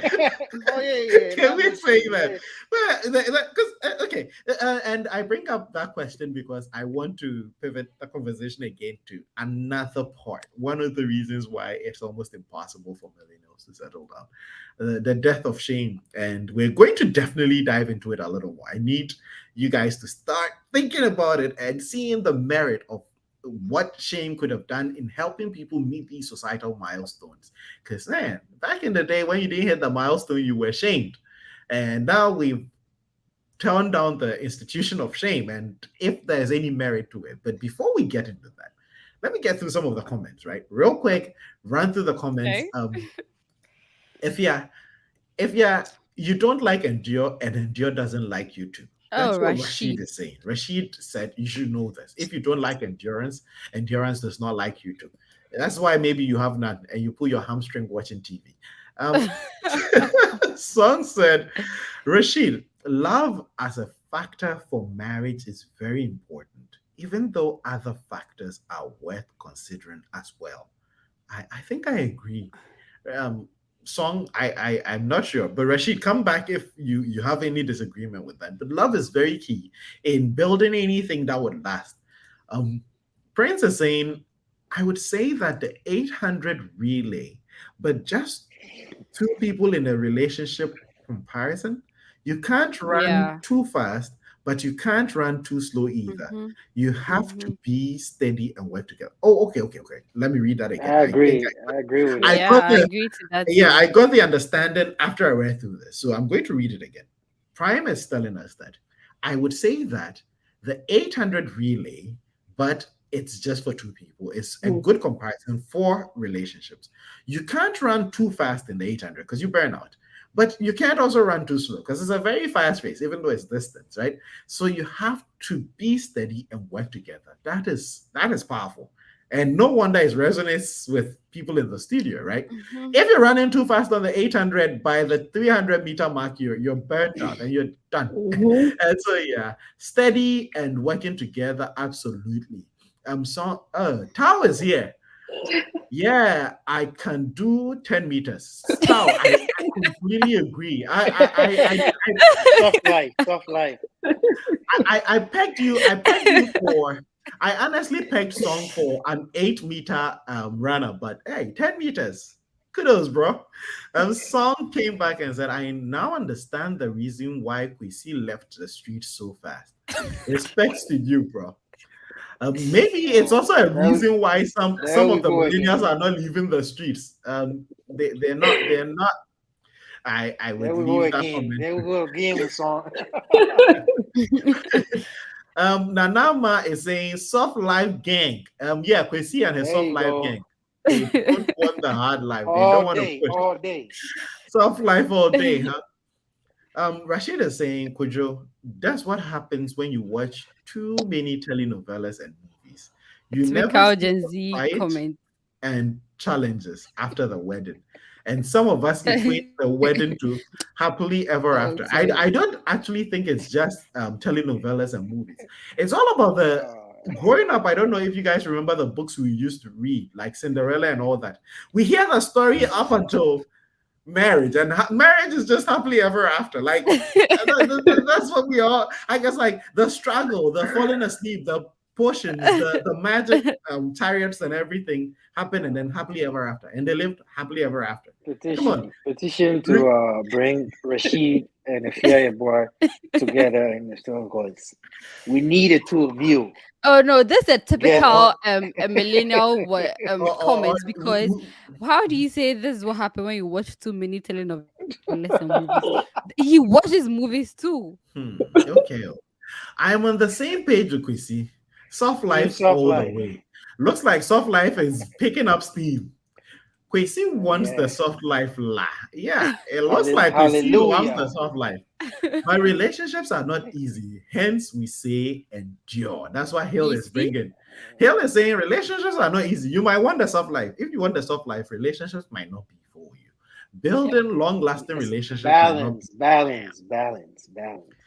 oh yeah, yeah. They Can have we no say shame. that? Yeah. Well, because okay, and I bring up that question because I want to pivot the conversation again to another part. One of the reasons why it's almost impossible for millennials to settle down, the death of shame, and we're going to definitely dive into it a little more. I need you guys to start thinking about it and seeing the merit of what shame could have done in helping people meet these societal milestones. Because, man, back in the day when you didn't hit the milestone, you were shamed. And now we've turned down the institution of shame, and if there's any merit to it. But before we get into that, let me get through some of the comments, right? Real quick, run through the comments. Okay. If you're if you don't like Endure and Endure doesn't like you too. Oh, That's what Rashid Rashid. is saying. Rashid said you should know this. If you don't like endurance, endurance does not like you too. That's why maybe you have none and you pull your hamstring watching TV. Um, Song said, Rashid, love as a factor for marriage is very important, even though other factors are worth considering as well. I think I agree. Um, Song, I'm not sure, but Rashid, come back if you have any disagreement with that. But love is very key in building anything that would last. Um, Prince is saying, I would say that the 800 relay, but just two people in a relationship comparison, you can't run Yeah. too fast, but you can't run too slow either. Mm-hmm. You have to Mm-hmm. be steady and work together. Oh, okay. Let me read that again. I I think agree. I agree with I that. Yeah, got I the agree to that yeah, too. I got the understanding after I read through this. So I'm going to read it again. Prime is telling us that I would say that the 800 relay, but it's just for two people. It's a Mm. good comparison for relationships. You can't run too fast in the 800 because you burn out. But you can't also run too slow because it's a very fast race, even though it's distance, right? So you have to be steady and work together. That is powerful. And no wonder it resonates with people in the studio, right? Mhm. If you're running too fast on the 800, by the 300-meter mark, you're burnt out and you're done. Mhm. And so yeah, steady and working together, absolutely. So Tao is here. Yeah, I can do 10 meters. Tao, I completely agree. Soft life, soft life. I pegged you for I honestly pegged Song for an 8-meter runner, but hey, 10 meters. Kudos, bro. Song came back and said, I now understand the reason why Kwesi left the street so fast. Respects to you, bro. Maybe it's Oh, also a there we, reason why there some we of the go again. millennials are not leaving the streets. They're not. I There would we go leave that again. comment. There we go again with song. Nanama is saying soft life gang. Yeah, Kwesi and his There soft you life go. gang. They don't want the hard life. They don't All want to day, push. all day. Soft life all day, huh? Rashid is saying, Kujo, that's what happens when you watch too many telenovelas and movies. You never Typical see Gen the Z fight comment. and challenges after the wedding. And some of us equate the wedding to happily ever Oh, after. I, sorry. I don't actually think it's just telenovelas and movies. It's all about the Uh, growing up. I don't know if you guys remember the books we used to read, like Cinderella and all that. We hear the story up until marriage, and marriage is just happily ever after. Like that's what we all. I guess like the struggle, the falling asleep, the potions, the magic chariots and everything happen, and then happily ever after, and they lived happily ever after. Come on, petition Re- to bring Rashid and Afia boy together in the Stone Courts. We need the two of you Oh no, this is a together. typical a millennial comments we- because how do you say this is what happened when you watch too many telenovelas and movies? He watches movies too. okay. I'm on the same page with Kwesi. Soft Team life Soft all the Life. way. Looks like soft life is picking up steam. Kwesi wants the Yeah. soft life la. Yeah, it looks like Kwesi wants the Hallelujah. soft life. My relationships are not easy. Hence, we say endure. That's what Hill You is see? bringing. Hill is saying relationships are not easy. You might want the soft life. If you want the soft life, relationships might not be for you. Yep. Building long-lasting It's relationships might not be balance, for you. balance.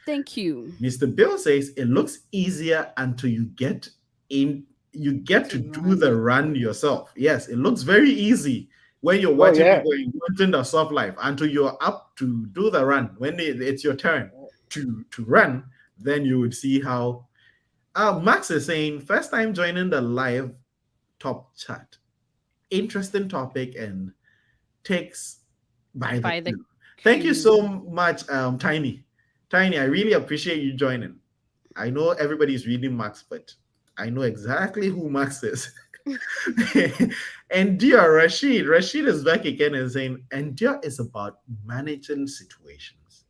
Thank you. Mr. Bill says it looks easier until in you get to To do the run. run yourself. Yes, it looks very easy when you're Oh watching yeah. people and wanting the soft life until you're up to do the run. When it's your turn to run, then you would see how Max is saying first time joining the live top chat. Interesting topic and takes by the By the queue. Thank you so queue. much, Tiny. Tiny, I really appreciate you joining. I know everybody's reading Max, but I know exactly who Max is. And dear Rashid, Rashid is back again and saying, endure is about managing situations.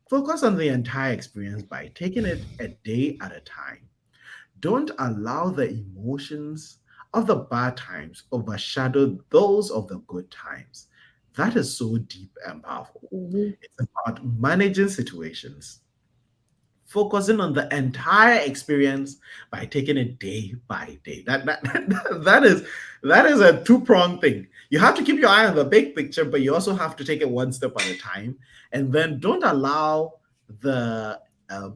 Focus on the entire experience by taking it a day at a time. Don't allow the emotions of the bad times overshadow those of the good times. That is so deep and powerful. Mhm. It's about managing situations, focusing on the entire experience by taking it day by day. That is a two-pronged thing. You have to keep your eye on the big picture, but you also have to take it one step at a time. And then don't allow the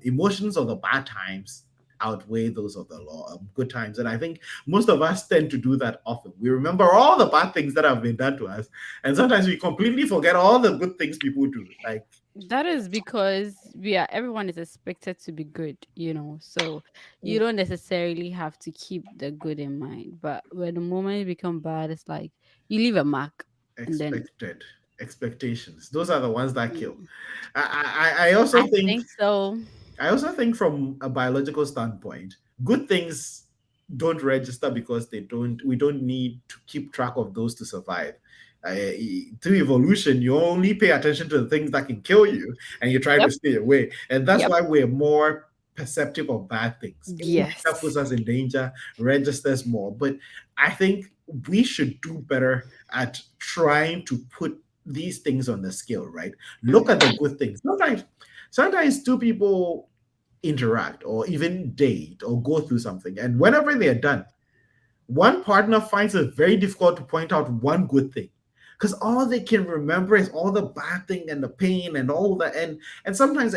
emotions of the bad times outweigh those of the good times. And I think most of us tend to do that often. We remember all the bad things that have been done to us, and sometimes we completely forget all the good things people do. Like That is because everyone is expected to be good, so you don't necessarily have to keep the good in mind. But when the moment you become bad, it's like you leave a mark and then expected expectations, those are the ones that kill. mm, I also I think think so. from a biological standpoint, good things don't register because we don't need to keep track of those to survive. Through evolution, you only pay attention to the things that can kill you and you try to Yep. stay away. And that's Yep. why we're more perceptive of bad things. Anything that puts Yes. us in danger registers more. But I think we should do better at trying to put these things on the scale, right? Look at the good things. Sometimes two people interact or even date or go through something, and whenever they're done, one partner finds it very difficult to point out one good thing because all they can remember is all the bad thing and the pain and all that, and sometimes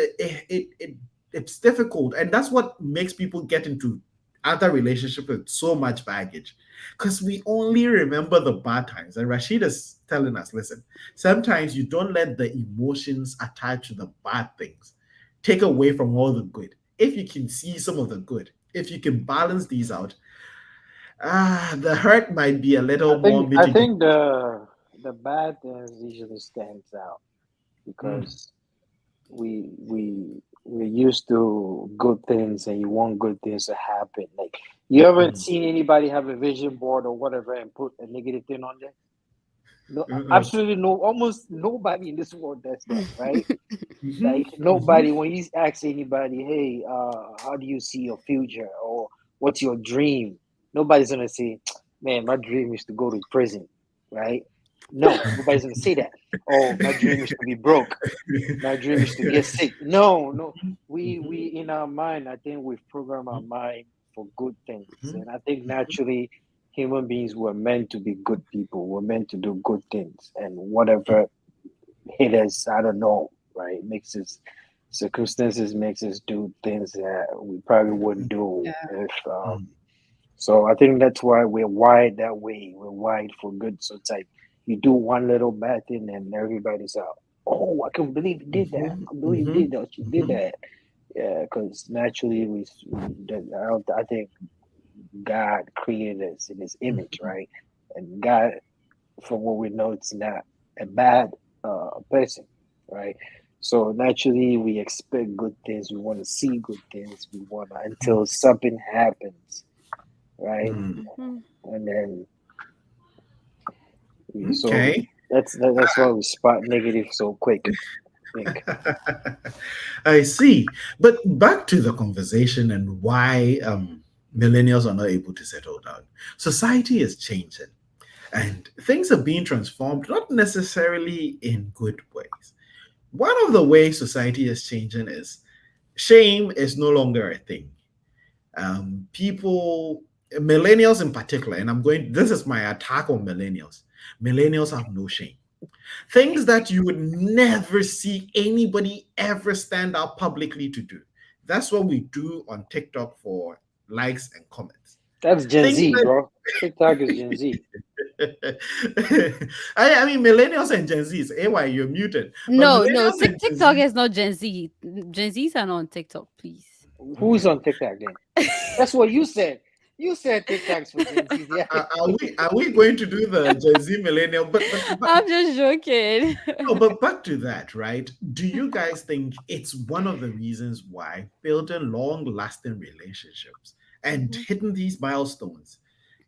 it's difficult, and that's what makes people get into other relationships with so much baggage because we only remember the bad times. And Rashid is telling us, listen, sometimes you don't let the emotions attached to the bad things take away from all the good. If you can see some of the good, if you can balance these out, the hurt might be a little more I mitigated. think the bad things usually stands out Mm, because we're used to good things and you want good things to happen. Like you haven't mm, seen anybody have a vision board or whatever and put a negative thing on there? No, mm, absolutely no. Almost nobody in this world does that, right? mhm, Like mhm, nobody. When you ask anybody, "Hey, how do you see your future?" or "What's your dream?" Nobody's gonna say, "Man, my dream is to go to prison," right? No, nobody's gonna say that. Oh, my dream is to be broke. My dream is to get sick. No, no. We mhm, in our mind, I think we've programmed our mind for good things. mhm, And I think mhm, naturally human beings were meant to be good people. We're meant to do good things. And whatever hit us, I don't know, right? Makes us circumstances makes us do things that we probably wouldn't do Yeah. if mhm, so I think that's why we're wired that way. We're wired for good. So it's like you do one little bad thing and everybody's out. Oh, I can't believe you did that. I mhm, can't believe you mhm, did that. You did mhm, that. Yeah, because naturally I think God created us in His image, mhm, right? And God, from what we know, it's not a bad person, right? So naturally, we expect good things. We want to see good things. We want to until something happens, right? mhm. Mhm. And then so Okay. that's why we spot negative so quick. I think. I see. But back to the conversation and why millennials are not able to settle down. Society is changing and things are being transformed, not necessarily in good ways. One of the ways society is changing is shame is no longer a thing. People, millennials in particular, and this is my attack on millennials. Millennials have no shame. Things that you would never see anybody ever stand out publicly to do. That's what we do on TikTok for likes and comments. That's Gen Things Z, that bro. TikTok is Gen Z. I mean, millennials and Gen Zs. AY, you're muted. But No, no, millennials and Gen TikTok Zs, is not Gen Z. Gen Zs are not on TikTok, please. Who's okay. on TikTok then? That's what you said. You said TikTok's for Gen Z. Yeah. Are we going to do the Gen Z millennial? But I'm just joking. no, but back to that, right? Do you guys think it's one of the reasons why building long-lasting relationships and Mhm. hitting these milestones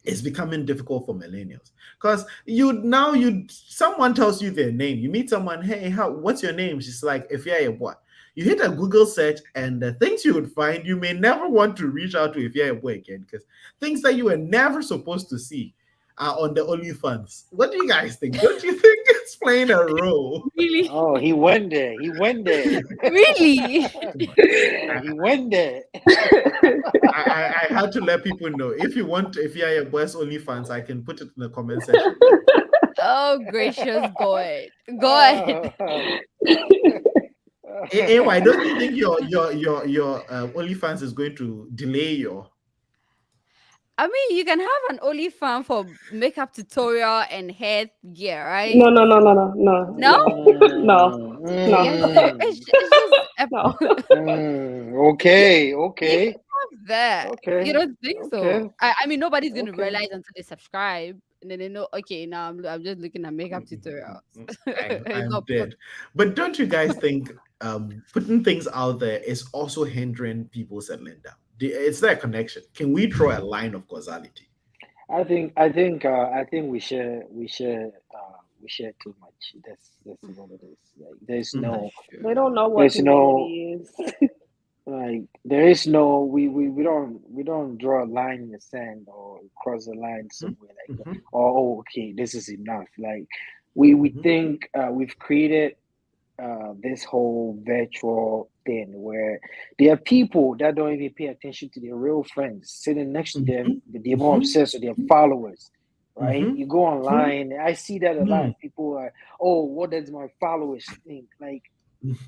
is becoming difficult for millennials? Because you someone tells you their name, you meet someone, hey, what's your name? She's like, if yeah, what? You hit a Google search, and the things you would find, you may never want to reach out to if you're a boy again, because things that you were never supposed to see are on the OnlyFans. What do you guys think? Don't you think it's playing a role? Really? Oh, he went there. He went there. Really? Come on. Yeah, he went there. I had to let people know. If you're a boys OnlyFans, I can put it in the comment section. Oh, gracious God. God. Uh, Why don't you think your OnlyFans is going to delay your? I mean, you can have an OnlyFans for makeup tutorial and hair gear, right? No, no, no, no, no, no, No? no, no, Yes, so it's just no. okay, you okay, can have that. You okay, don't think okay, so? I mean, nobody's going to okay. realize until they subscribe. And then they know, okay, now I'm just looking at makeup tutorials. It's I'm not dead. But don't you guys think putting things out there is also hindering people settling down? It's that connection. Can we draw a line of causality? I think we share too much. That's what it is. Like Mm, They don't know what there's no humanity is. Like there is no we don't draw a line in the sand or cross a line somewhere like that. Mhm, Oh, okay, this is enough. Like we mhm, think we've created this whole virtual thing where there are people that don't even pay attention to their real friends sitting next to them, mhm, but they're more mhm, obsessed with their followers. Right? mhm, You go mhm, online, I see that a mhm, lot. People are, oh, what does my followers think? Like,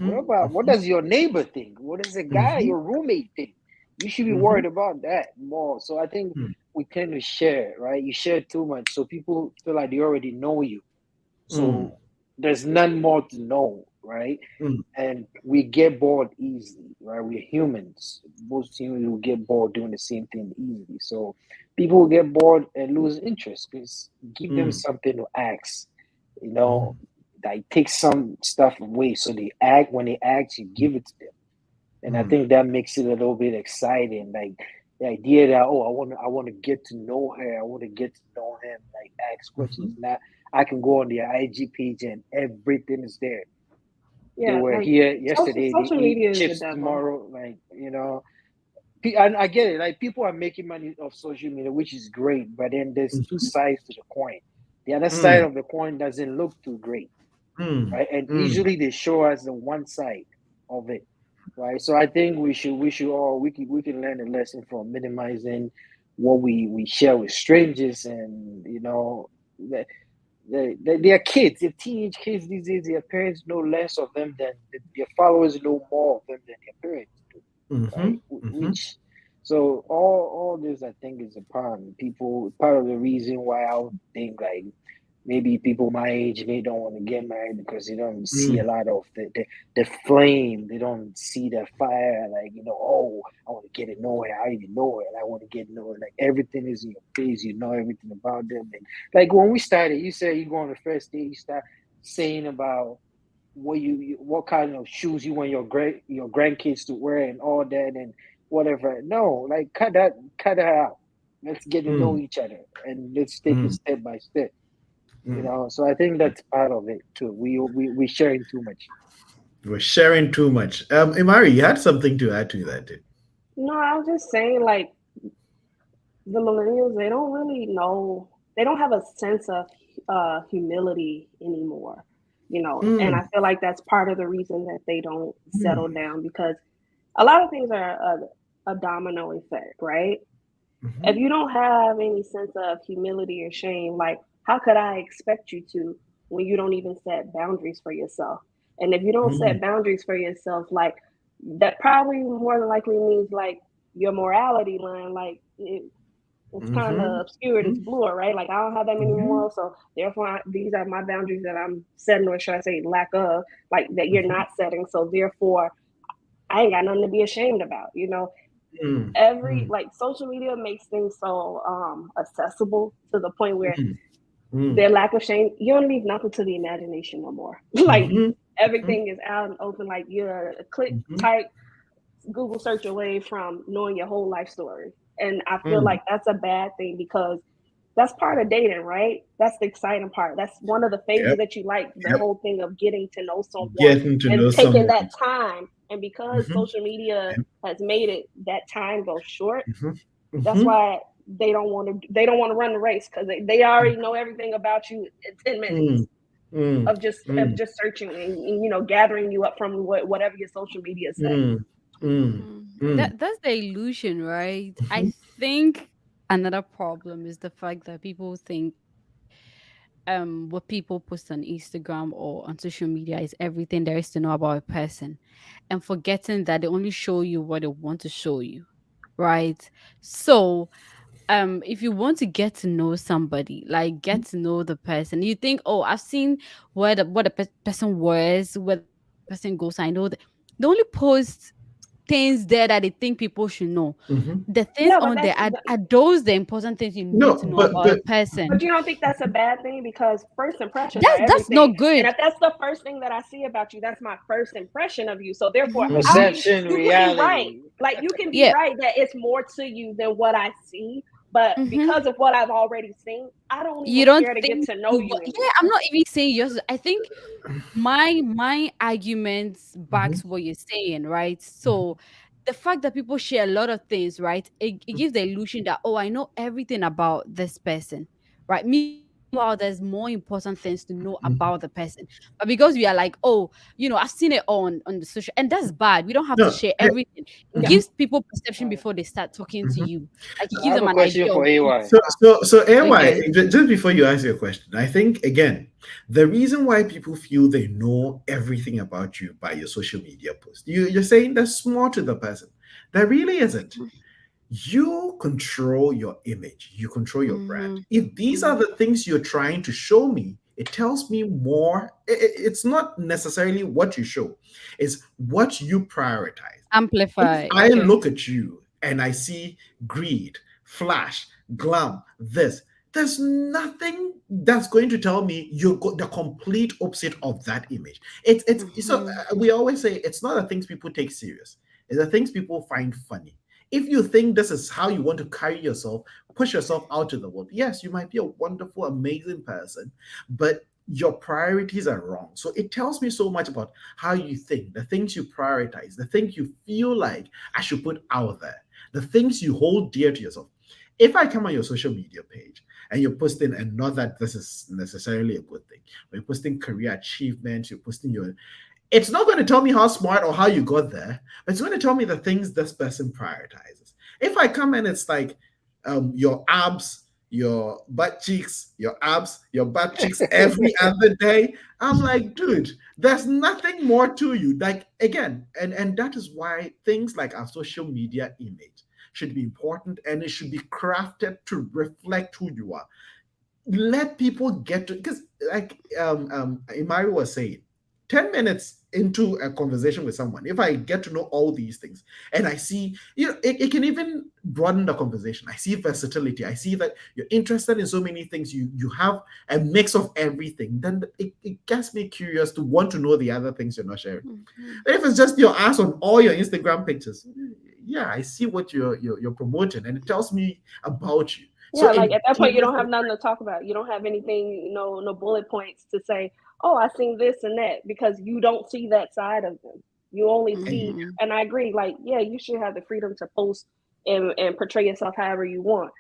what mhm, about what does your neighbor think? What does the guy, mhm, your roommate think? You should be mhm, worried about that more. So I think mhm, we tend to share, right? You share too much, so people feel like they already know you. mm, So there's none more to know, right? mm, And we get bored easily, right? We're humans. Most humans will get bored doing the same thing easily. So people will get bored and lose interest because give them mm, something to ask, you know, mhm, like take some stuff away. So they act when they ask, you give it to them. And I mm, think that makes it a little bit exciting. Like the idea that oh, I want to get to know her, I want to get to know him, like ask questions. mhm, Now I can go on their IG page and everything is there. They Yeah, were like here social yesterday, they social ate media is the chips devil. tomorrow, like I get it. Like people are making money off social media, which is great, but then there's two mhm, sides to the coin. The other side mm, of the coin doesn't look too great, mm, right? And mm. usually they show us the one side of it, right? So I think we should all we can learn a lesson from minimizing what we share with strangers, and they are kids, they're teenage kids these days. Their parents know less of them than their followers know more of them than their parents do, right? Mhm, mhm, Which so all this I think is a problem. People part of the reason why I would think like maybe people my age they don't want to get married because they don't see a mm, lot of the flame. They don't see the fire. Like oh, I want to get to know her. I even know her, and I want to get to know her. Like everything is in your face. You know everything about them. And like when we started, you said you go on the first date. You start saying about what kind of shoes you want your grandkids to wear and all that and whatever. No, like cut that out. Let's get to know mm, each other and let's take it mm, step by step. mm. So I think that's part of it too. We sharing too much. We're sharing too much. Imari, you had something to add to that, did? No, I was just saying like the millennials, they don't really know, they don't have a sense of humility anymore, and I Mm, feel like that's part of the reason that they don't settle mm, down because a lot of things are a domino effect, right? If mhm, you don't have any sense of humility or shame, like how could I expect you to when you don't even set boundaries for yourself? And if you don't mm, set boundaries for yourself, like that probably more than likely means like your morality line, like it's kind mhm, of obscured, it's mhm, blurred, right? Like I don't have that many mhm, morals, so therefore these are my boundaries that I'm setting, or should I say, lack of, like that you're mhm, not setting. So therefore, I ain't got nothing to be ashamed about. mm, Every mm, like social media makes things so accessible to the point where mm, mm, their lack of shame, you don't leave nothing to the imagination no more. Like mhm, mhm, everything is out and open. Like you're a click, mhm, type, Google search away from knowing your whole life story. And I feel mm. like that's a bad thing because that's part of dating, right? That's the exciting part. That's one of the phases Yep, that you like, the yep. whole thing of getting to know someone Getting to and know taking someone. that time. And because Mhm, social media yep, has made it that time go short, mhm, that's mhm, why they don't want to run the race because they already know everything about you in 10 mm, minutes mm, of just of mm, just searching and gathering you up from whatever your social media say. mm, mm, mm, That's the illusion, right? I mhm, think another problem is the fact that people think what people post on Instagram or on social media is everything there is to know about a person, and forgetting that they only show you what they want to show you, right? So if you want to get to know somebody, like get to know the person, you think, oh, I've seen what the person wears, where the person goes, I know that they only post things there that they think people should know. mhm. The things Yeah, on but there are those the important things you need No, to know but about a but person. But you don't think that's a bad thing because first impressions are That's everything. not And good. if that's the first thing that I see about you, that's my first impression of you. So therefore, Mhm, I don't mhm. even Perception, you can be right. reality. Like you can be Yeah. right that it's more to you than what I see. But Mhm. because of what I've already seen, I don't You even don't care to get think to know you you yeah, I'm anymore. not even saying yours. I think my arguments Mhm, backs what you're saying, right? mhm, So the fact that people share a lot of things, right? It gives the illusion that, oh, I know everything about this person, right? Meanwhile, there's more important things to know about the person. But because we are like, oh, I've seen it on the social, and that's bad. We don't have to No, share everything. It Yeah. gives people perception Alright. before they start talking to mhm. you. Like it I gives have them a an question idea for of who you AY. are. So AY, Okay. just before you ask your question, I think again, the reason why people feel they know everything about you by your social media post, you're saying that's more to the person. That really isn't. You control your image, you control your brand. Mm-hmm. If these are Mm-hmm. the things you're trying to show me, it tells me more. It's not necessarily what you show, it's what you prioritize. If Amplify. I Okay. look at you and I see greed, flash, glam, this, there's nothing that's going to tell me you're the complete opposite of that image. It's so Mm-hmm. we always say it's not the things people take serious, it's the things people find funny. If you think this is how you want to carry yourself, push yourself out to the world, yes, you might be a wonderful, amazing person, but your priorities are wrong. So it tells me so much about how you think, the things you prioritize, the things you feel like I should put out there, the things you hold dear to yourself. If I come on your social media page and you're posting, and not that this is necessarily a good thing, but you're posting career achievements, you're posting your, it's not going to tell me how smart or how you got there, but it's going to tell me the things this person prioritizes. If I come and it's like your abs, your butt cheeks, your abs, your butt cheeks every other day, I'm like, dude, there's nothing more to you. Like again, and that is why things like our social media image should be important, and it should be crafted to reflect who you are. Let people get to, because like Imari was saying, 10 minutes into a conversation with someone, if I get to know all these things and I see, it can even broaden the conversation. I see versatility, I see that you're interested in so many things, you have a mix of everything, then it gets me curious to want to know the other things you're not sharing. Mm-hmm. But if it's just your ass on all your Instagram pictures, yeah, I see what you're promoting, and it tells me about you. So Yeah, it like at that point, you changes don't have nothing to talk about. You don't have anything, no bullet points to say, oh, I seen this and that, because you don't see that side of them. You only see, Mm-hmm. and I agree, like, yeah, you should have the freedom to post and portray yourself however you want,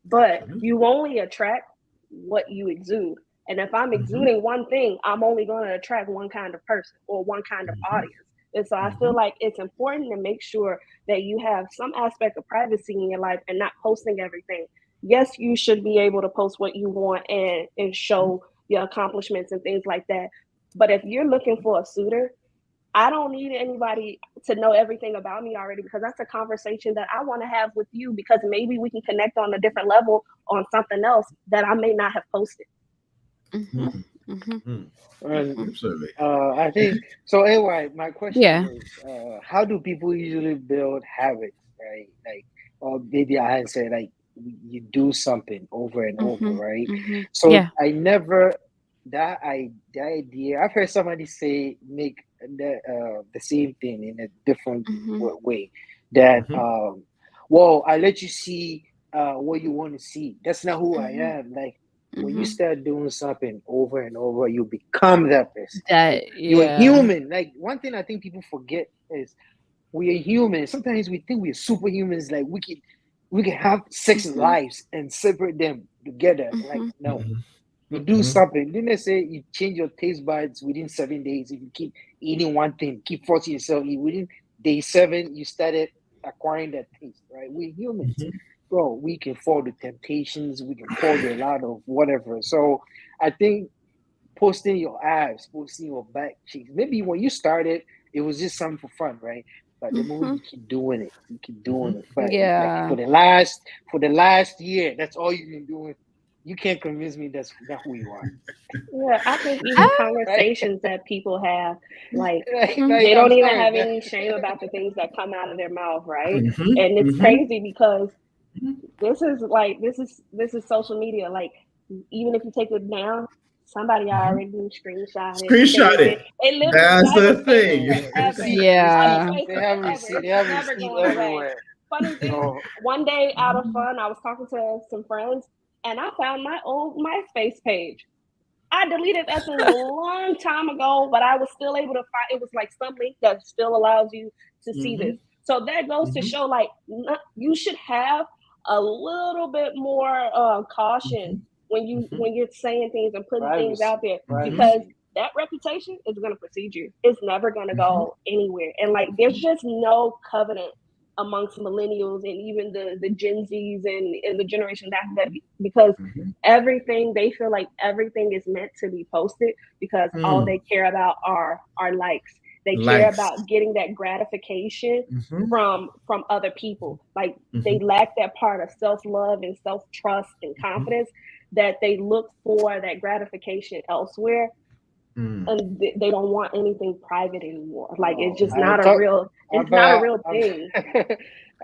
but absolutely. you only attract what you exude. And if I'm Hmm. exuding one thing, I'm only going to attract one kind of person or one kind of Hmm. audience. And so I feel Hmm. like it's important to make sure that you have some aspect of privacy in your life and not posting everything. Yes, you should be able to post what you want and show your accomplishments and things like that. But if you're looking for a suitor, I don't need anybody to know everything about me already, because that's a conversation that I want to have with you, because maybe we can connect on a different level on something else that I may not have posted. Mm-hmm. Hmm. Mm-hmm. Hmm. And Mm-hmm. Absolutely. I think so. AY, my question Yeah. is, how do people usually build habits, right? Like, or maybe I had said like you do something over and over, Mm-hmm. right? Mm-hmm. So Yeah. I never the idea. I've heard somebody say make the same thing in a different Mm-hmm. way. That Hmm. well, I let you see what you want to see. That's not who I Mm-hmm. am. Like when you Mm-hmm. start doing something over and over, you become that person. Like That, you're yeah. human. Like one thing I think people forget is we are human. Sometimes we think we're superhumans. Like we can have six Mm-hmm. lives and separate them together. Like Mm-hmm. no, you do Hmm. something. Didn't they say you change your taste buds within 7 days? If you keep eating one thing, keep forcing yourself eat within day seven, you started acquiring that taste, right? We're humans, Hmm. bro. We can fall to temptations, we can fall to a lot of whatever. So I think posting your abs, posting your back cheeks. Maybe when you started, it was just something for fun, right? But the moment Mm-hmm. you keep doing it, you keep Hmm. doing it. But like Yeah. for the last year, that's all you've been doing. You can't convince me that's not who you are. Yeah, I think even Ah, Right? conversations that people have, like, mm-hmm. they I'm don't even sorry, have man. any shame about the things that come out of their mouth, right? Hmm. And it's Hmm. crazy because this is social media. Like, even if you take it down, somebody Hmm. already screenshot it, Screenshot saved it. it. It lives That's on the cyberspace thing. forever. Receipt, It's on the receipt. Yeah. space They have forever. receipt. They It's have never receipt going away. everywhere. Funny thing, So one day out of fun, I was talking to some friends and I found my old MySpace page. I deleted that thing a long time ago, but I was still able to find. It was like some link that still allows you to see Hmm. this. So that goes to show, like, you should have a little bit more caution when you're saying things and putting things out there, because that reputation is going to precede you. It's never going to go anywhere. And like, there's just no covenant amongst millennials and even the Gen Zs and the generation after that, because everything, they feel like everything is meant to be posted, because all they care about are likes. They care about getting that gratification from other people. Like, they lack that part of self-love and self-trust and confidence, that they look for that gratification elsewhere. And they don't want anything private anymore. Like, it's just not a real thing.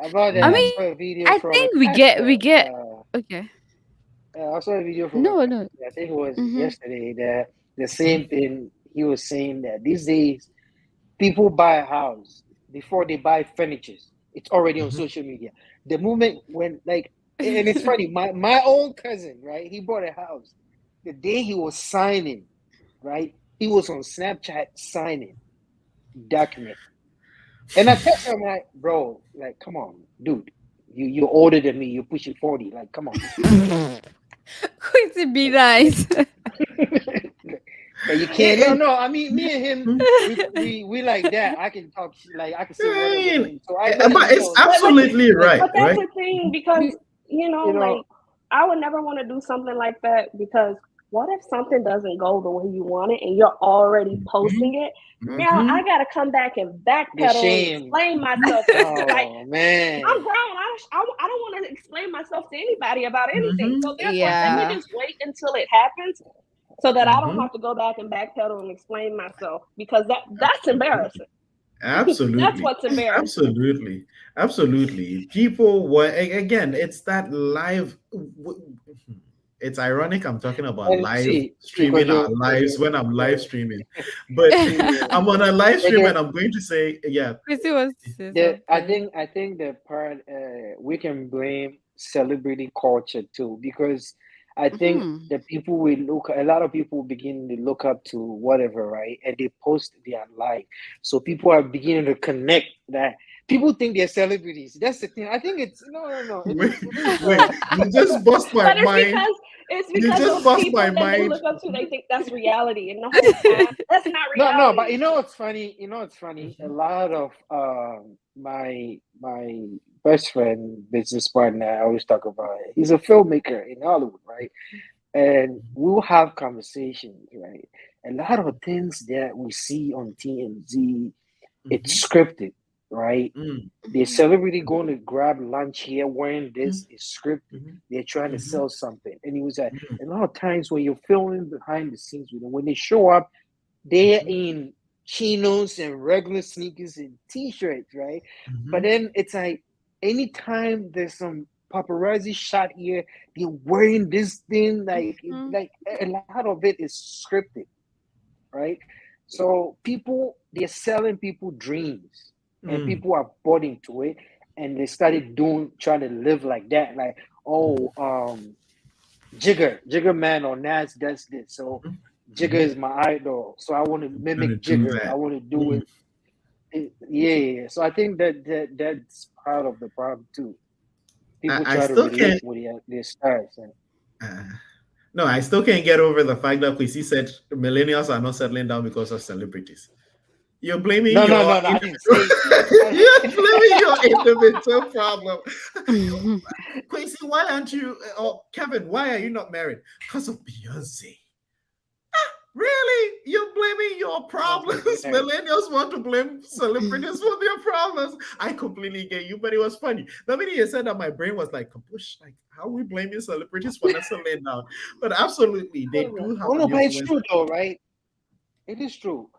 About that, I I mean, saw a video I from think a we pastor, get okay. I saw a video from No, a no. pastor, I think it was yesterday, that the same thing. He was saying that these days people buy a house before they buy furniture. It's already on social media. The moment when, like, and it's funny, my own cousin, right? He bought a house. The day he was signing, right? He was on Snapchat signing document. And I text him, like, bro, like, come on, dude. You're older than me. You're pushing 40. Like, come on. Going to be nice. But you can't. No. I mean, me and him, we like that. I can talk, like, I can say whatever to him. So I let but him it's know. absolutely right, But that's right? the thing, because like, I would never want to do something like that, because what if something doesn't go the way you want it and you're already posting it? Now I gotta come back and backpedal and explain myself. Like, man, I'm grown. I don't want to explain myself to anybody about anything. So therefore, let me just wait until it happens, so that I don't have to go back and backpedal and explain myself, because that's embarrassing. Absolutely. That's what's embarrassing. Absolutely. People were, again, it's that live. It's ironic I'm talking about live streaming our lives when I'm live streaming, but I'm on a live stream and I'm going to say, Chrissy was I think the part we can blame celebrity culture too, because I think the people a lot of people begin to look up to whatever, right? And they post their life. So people are beginning to connect that. People think they're celebrities. That's the thing. I think it's no. Wait, you just bust my mind. It's because those people that they look up to, they think that's reality, and the whole time that's not reality. No, but you know what's funny? A lot of my best friend, business partner, I always talk about it. He's a filmmaker in Hollywood, right? And we'll have conversations, right? A lot of things that we see on TMZ, it's scripted, right? The celebrity going to grab lunch here wearing this is scripted. They're trying to sell something. And he was like, a lot of times when you're filming behind the scenes with them, when they show up, they're in chinos and regular sneakers and t-shirts, right? But then it's like, anytime there's some paparazzi shot here, they're wearing this thing, like a lot of it is scripted, right? So they're selling people dreams, and people are bought into it, and they started trying to live like that, like, Jigger Man or Nas does this, so Jigger is my idol, so I want to mimic Jigger. I want to do it. Yeah. So I think that's part of the problem too. People try to relate with their stars. No, I still can't get over the fact that Kwesi said millennials are not settling down because of celebrities. You're blaming no, I didn't say you're blaming your individual problem. Kwesi, why aren't you, or Kevin, why are you not married? Because of Beyonce. Really? You're blaming your problems? Millennials want to blame celebrities for their problems. I completely get you, but it was funny. The minute you said that, my brain was like, like, how are we blaming celebrities for not settling down? But absolutely, they do have but it's true though, right? It is true.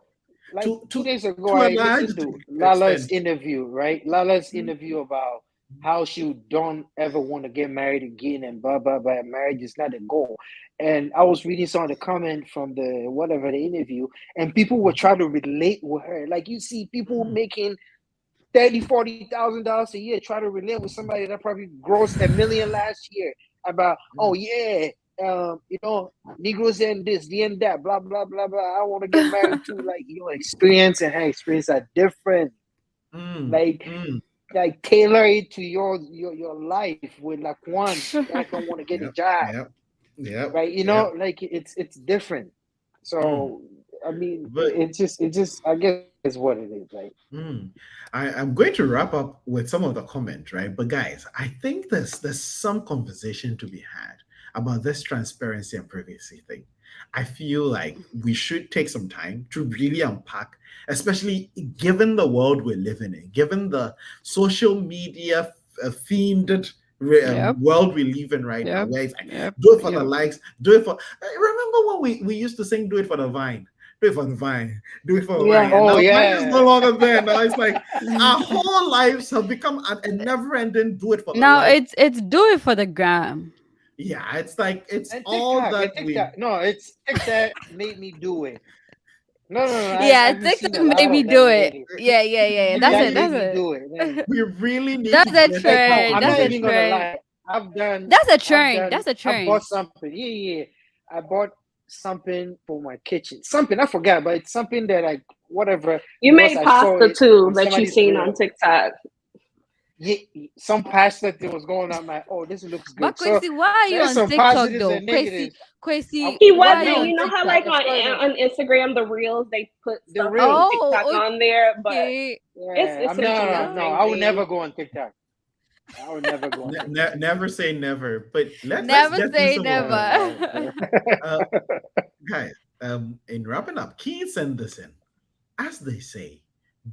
Like 2 days ago, I listened to Lala's interview, right? Lala's interview about how she don't ever want to get married again and blah, blah, blah. Marriage is not a goal. And I was reading some of the comment from the interview, and people were trying to relate with her. Like, you see people making $30,000-$40,000 a year, try to relate with somebody that probably grossed $1 million last year about, Negroes and this, and that, blah, blah, blah, blah. I want to get married too. Like, your experience and her experience are different. like tailor it to your life with like one that don't want to get a Yep. job, Yep. Yep. right? You Yep. know, like it's different. Mm. So I mean, But it's just I guess it's what it is. Like mm, I'm going to wrap up with some of the comments, right? But guys, I think there's some conversation to be had about this transparency and privacy thing. I feel like we should take some time to really unpack, especially given the world we're living in, given the social media fiended Yep. world we live in right now, Yep. where it's like, Yep. do it for the Yep. likes, do it for. Remember when we used to sing, do it for the vine, do it for the vine, do it for the Yeah. vine, and oh now vine is no yeah, longer there. Now it's like our whole lives have become a never-ending do it for the Now like. it's do it for the gram. Yeah, it's like it's and all TikTok that and we. TikTok. No, it's TikTok made me do it. No. Yeah, I've seen TikTok a lot made me of do them it. lately. Yeah. We That's TikTok it. really, made That's me it. do it. Man. we really need to That's a get Like into trend. I'm That's not a conversation. even gonna trend. lie. I've done That's a I've trend. done That's a I bought trend. something. Yeah. I bought something for my kitchen. Something I forgot, but it's something that I whatever You because made I saw pasta it too on that you somebody's seen grill. on TikTok. Yeah, some pasta that was going on. I'm like, oh, this looks But good. So Quincy, why are you there's on some TikTok positives though? and Quincy, negatives. Quincy, He why are you wasn't. on You know how TikTok? like That's why on Instagram the reels they put the stuff from reels. TikTok Oh, on there, but okay. it's Yeah, I'm essentially the no. Oh, same I would thing. never go on TikTok. I would never go on TikTok. Never say never, but let's never get through say some of them. never. Uh, Guys, in wrapping up, Keith send this in. As they say,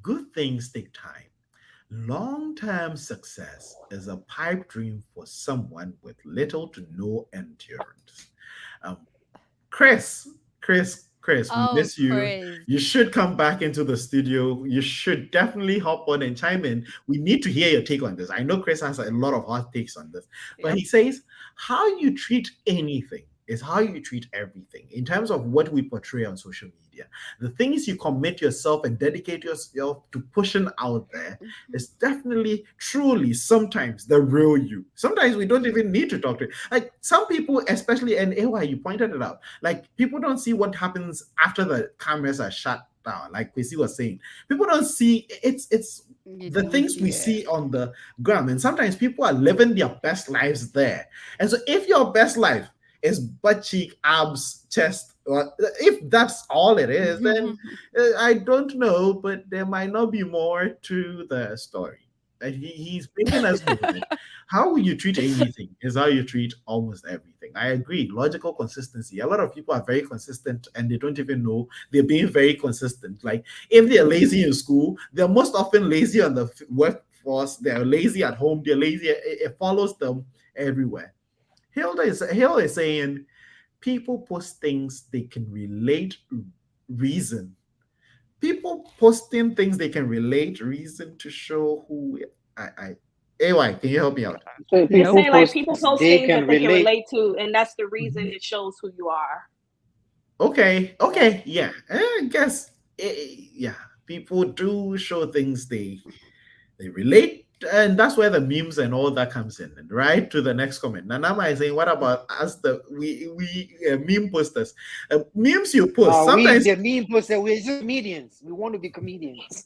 good things take time. Long-term success is a pipe dream for someone with little to no endurance. Um, Chris, Chris, we Oh, miss you. Chris. You should come back into the studio. You should definitely hop on and chime in. We need to hear your take on this. I know Chris has a lot of hot takes on this, but Yep. he says how you treat anything is how you treat everything in terms of what we portray on social media. The things you commit yourself and dedicate yourself to pushing out there is definitely, truly, sometimes the real you. Sometimes we don't even need to talk to it. Like some people, especially, and AY, you pointed it out, like people don't see what happens after the cameras are shut down. Like Kwesi was saying, people don't see it's You the don't things we see it. see on the gram, and sometimes people are living their best lives there. And so, if your best life is butt cheek, abs, chest, or if that's all it is, then I don't know, but there might not be more to the story. And he's making us know that how you treat anything is how you treat almost everything. I agree. Logical consistency. A lot of people are very consistent and they don't even know they're being very consistent. Like if they're lazy in school, they're most often lazy on the workforce. They're lazy at home. They're lazy. It follows them everywhere. Hill is saying people post things they can relate reason. People posting things they can relate reason to show who I AY, can you help me out? So It's Nope. people saying like post people post they things can that they can relate. relate to, and that's the reason Mhm. it shows who you are. Okay, yeah. I guess yeah, people do show things they relate, and that's where the memes and all that comes in. And right to the next comment, Nanama is saying, "What about us? The we meme posters, memes you post No, we sometimes." the meme poster. We're just comedians. We want to be comedians.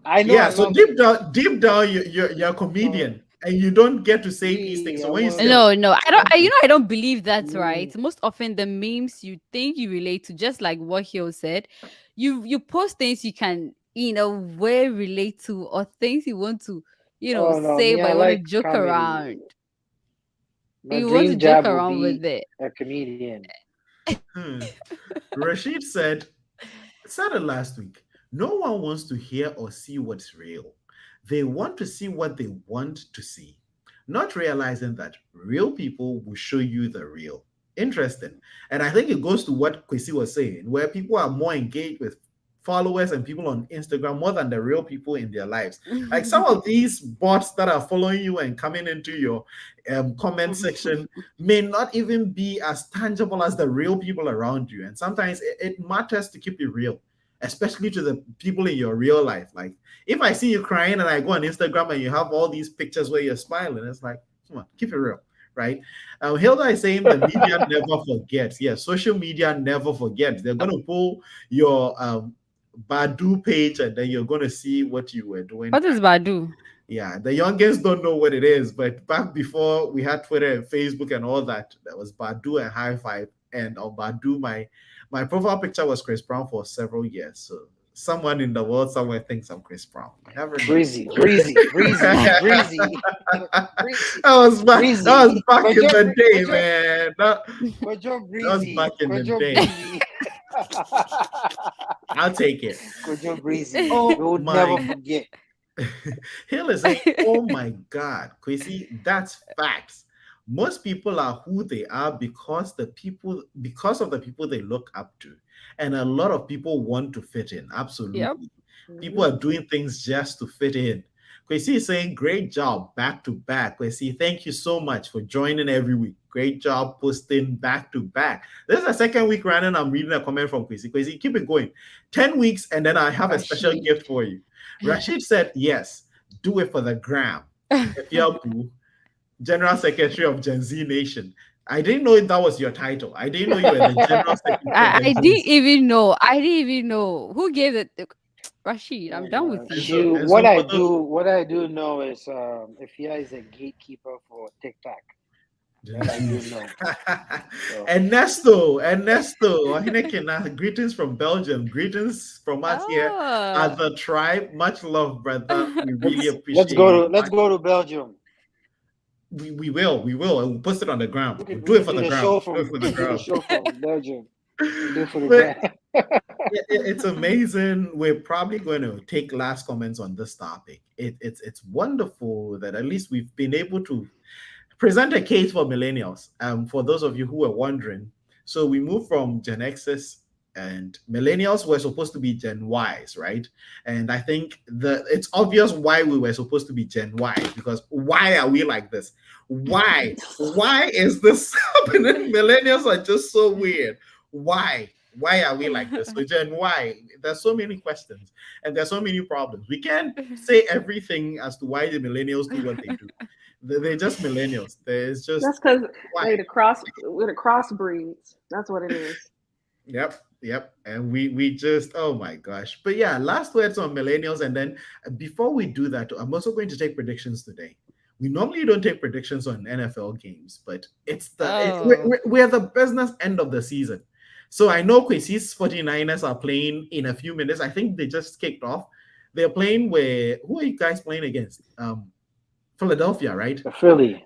I know. I Yeah, so love it. deep down, you're a So comedian, and you don't get to say these things. yeah, So I when you want to say, be. No, I don't. I don't believe that's Mm, right. Most often, the memes you think you relate to, just like what Hill said, you post things you can, way relate to, or things you want to, oh no, say, me, but I you want to like joke comedy. around. My You want to dream joke job will around with be it. a comedian. hmm. Rashid said it last week. No one wants to hear or see what's real. They want to see what they want to see, not realizing that real people will show you the real. Interesting. And I think it goes to what Kwesi was saying, where people are more engaged with followers and people on Instagram more than the real people in their lives. Like some of these bots that are following you and coming into your comment section may not even be as tangible as the real people around you. And sometimes it matters to keep it real, especially to the people in your real life. Like if I see you crying and I go on Instagram and you have all these pictures where you're smiling, it's like, come on, keep it real, right? Hilda is saying the media never forgets. Yeah, social media never forgets. They're going to pull your Badu page and then you're going to see what you were doing. What is Badu? Yeah, the youngins don't know what it is, but back before we had Twitter and Facebook and all that, there was Badu and High Five. And on Badu, my profile picture was Chris Brown for several years. So someone in the world somewhere thinks I'm Chris Brown. You never know. Breezy, breezy, breezy, breezy, breezy, That was breezy. back in Kojo, the day, Kojo, man. Kojo That was breezy, back in the Kojo day. breezy, I'll take it. Kojo breezy. We Oh will never my. forget. Hill is saying, oh my God, Kwesi, that's facts. Most people are who they are because of the people they look up to. And a lot of people want to fit in. Yep. Absolutely. People are doing things just to fit in. Kwesi is saying, great job, back to back. Kwesi, thank you so much for joining every week. Great job posting back to back. This is the second week running. I'm reading a comment from Kwesi. Kwesi, keep it going. 10 weeks, and then I have a special Rashid. gift for you. Rashid said, yes, do it for the gram. Efiapu, General Secretary of Gen Z Nation. I didn't know that was your title. I didn't know you were the General Secretary I, of I Gen didn't Z. even know. I didn't even know who gave it. Rashid, I'm done with And you. so, and What so I for those, what I do know is Ifya is a gatekeeper for TikTok. That I do know. So, Ernesto, Ahinekena, greetings from Belgium. Greetings from us here Oh. at the tribe. Much love, brother. We really let's appreciate you. let's go to Belgium. We will. And we'll post it on the ground. We'll do We it can for do the the ground. show Do it from for the ground. Belgium. We'll do it for the But grand. it's amazing. We're probably going to take last comments on this topic. It's wonderful that at least we've been able to present a case for millennials. For those of you who are wondering, so we moved from Gen X's and millennials were supposed to be Gen Ys, right? And I think it's obvious why we were supposed to be Gen Y, because why are we like this? Why? Why is this happening? Millennials are just so weird. Why? Why are we like this? So Gen Y, there's so many questions and there's so many problems. We can't say everything as to why the millennials do what they do. They're just millennials. There's just That's because why. we're the crossbreeds. That's what it is. Yep. And we just, oh my gosh. But yeah, last words on millennials. And then before we do that, I'm also going to take predictions today. We normally don't take predictions on NFL games, but we're the business end of the season. So I know Kwesi's 49ers are playing in a few minutes. I think they just kicked off. They're playing who are you guys playing against? Philadelphia, right? Philly.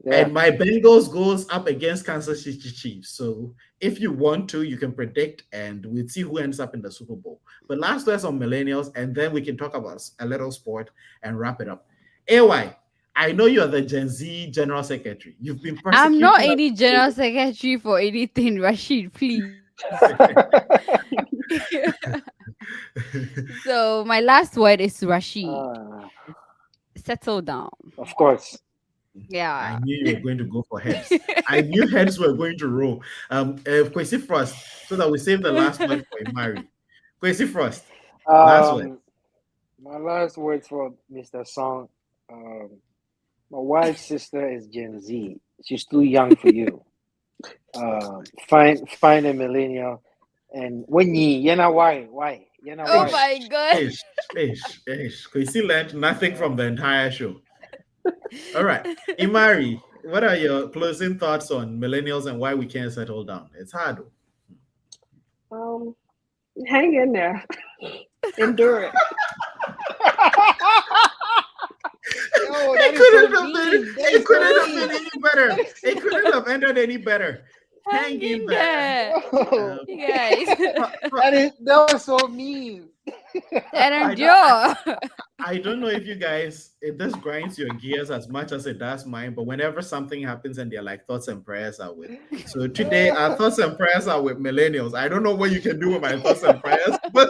Yeah. And my Bengals goes up against Kansas City Chiefs. So if you want to, you can predict and we'll see who ends up in the Super Bowl. But last words on millennials, and then we can talk about a little sport and wrap it up. AY, I know you're the Gen Z General Secretary. You've been persecuted. I'm not any general secretary for anything, Rashid, please. So my last word is Rashid. Settle down. Of course. Yeah. I knew you were going to go for heads. I knew heads were going to roll. Kwesi Frost, so that we save the last word for Imari. Kwesi Frost, last word. My last words for Mr. Song. My wife's sister is Gen Z. She's too young for you. Find a millennial, and when you know why? You know Oh why? my god. Kwesi learned nothing from the entire show. All right, Imari, what are your closing thoughts on millennials and why we can't settle down? It's hard. Hang in there. Endure it. Yo, It couldn't have been any better. It couldn't have ended any better. Hang in there. You guys. That was so mean. And endure. I don't know if you guys, this grinds your gears as much as it does mine, but whenever something happens and they're like thoughts and prayers are with. So today our thoughts and prayers are with millennials. I don't know what you can do with my thoughts and prayers, but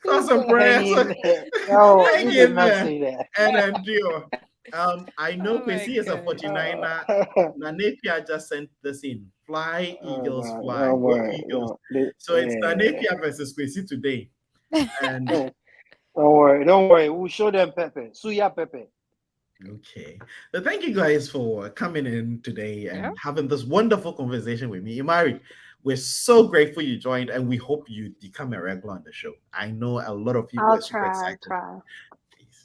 thoughts and prayers hang in there and endure. I know Kwesi is a 49er. Nanepia just sent this in. Fly, Eagles, fly. Go Eagles. So it's Nanepia versus Kwesi today. And don't worry. We'll show them Pepe. Suya Pepe. Okay. So thank you guys for coming in today and having this wonderful conversation with me. Imari, we're so grateful you joined and we hope you become a regular on the show. I know a lot of people are super excited.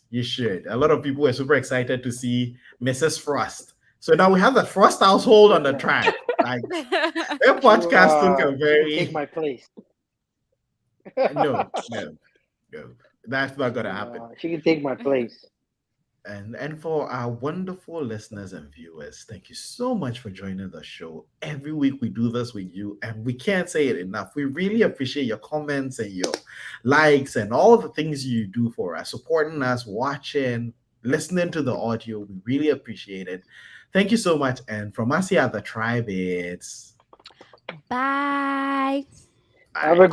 You should. A lot of people were super excited to see Mrs. Frost. So now we have the Frost household on the tribe. Like their podcast took a She can take very my place. no, no, no. That's not gonna happen. She can take my place. And for our wonderful listeners and viewers, thank you so much for joining the show. Every week we do this with you, and we can't say it enough. We really appreciate your comments and your likes and all the things you do for us, supporting us, watching, listening to the audio. We really appreciate it. Thank you so much. And from us here at the tribe, it's Bye. Have a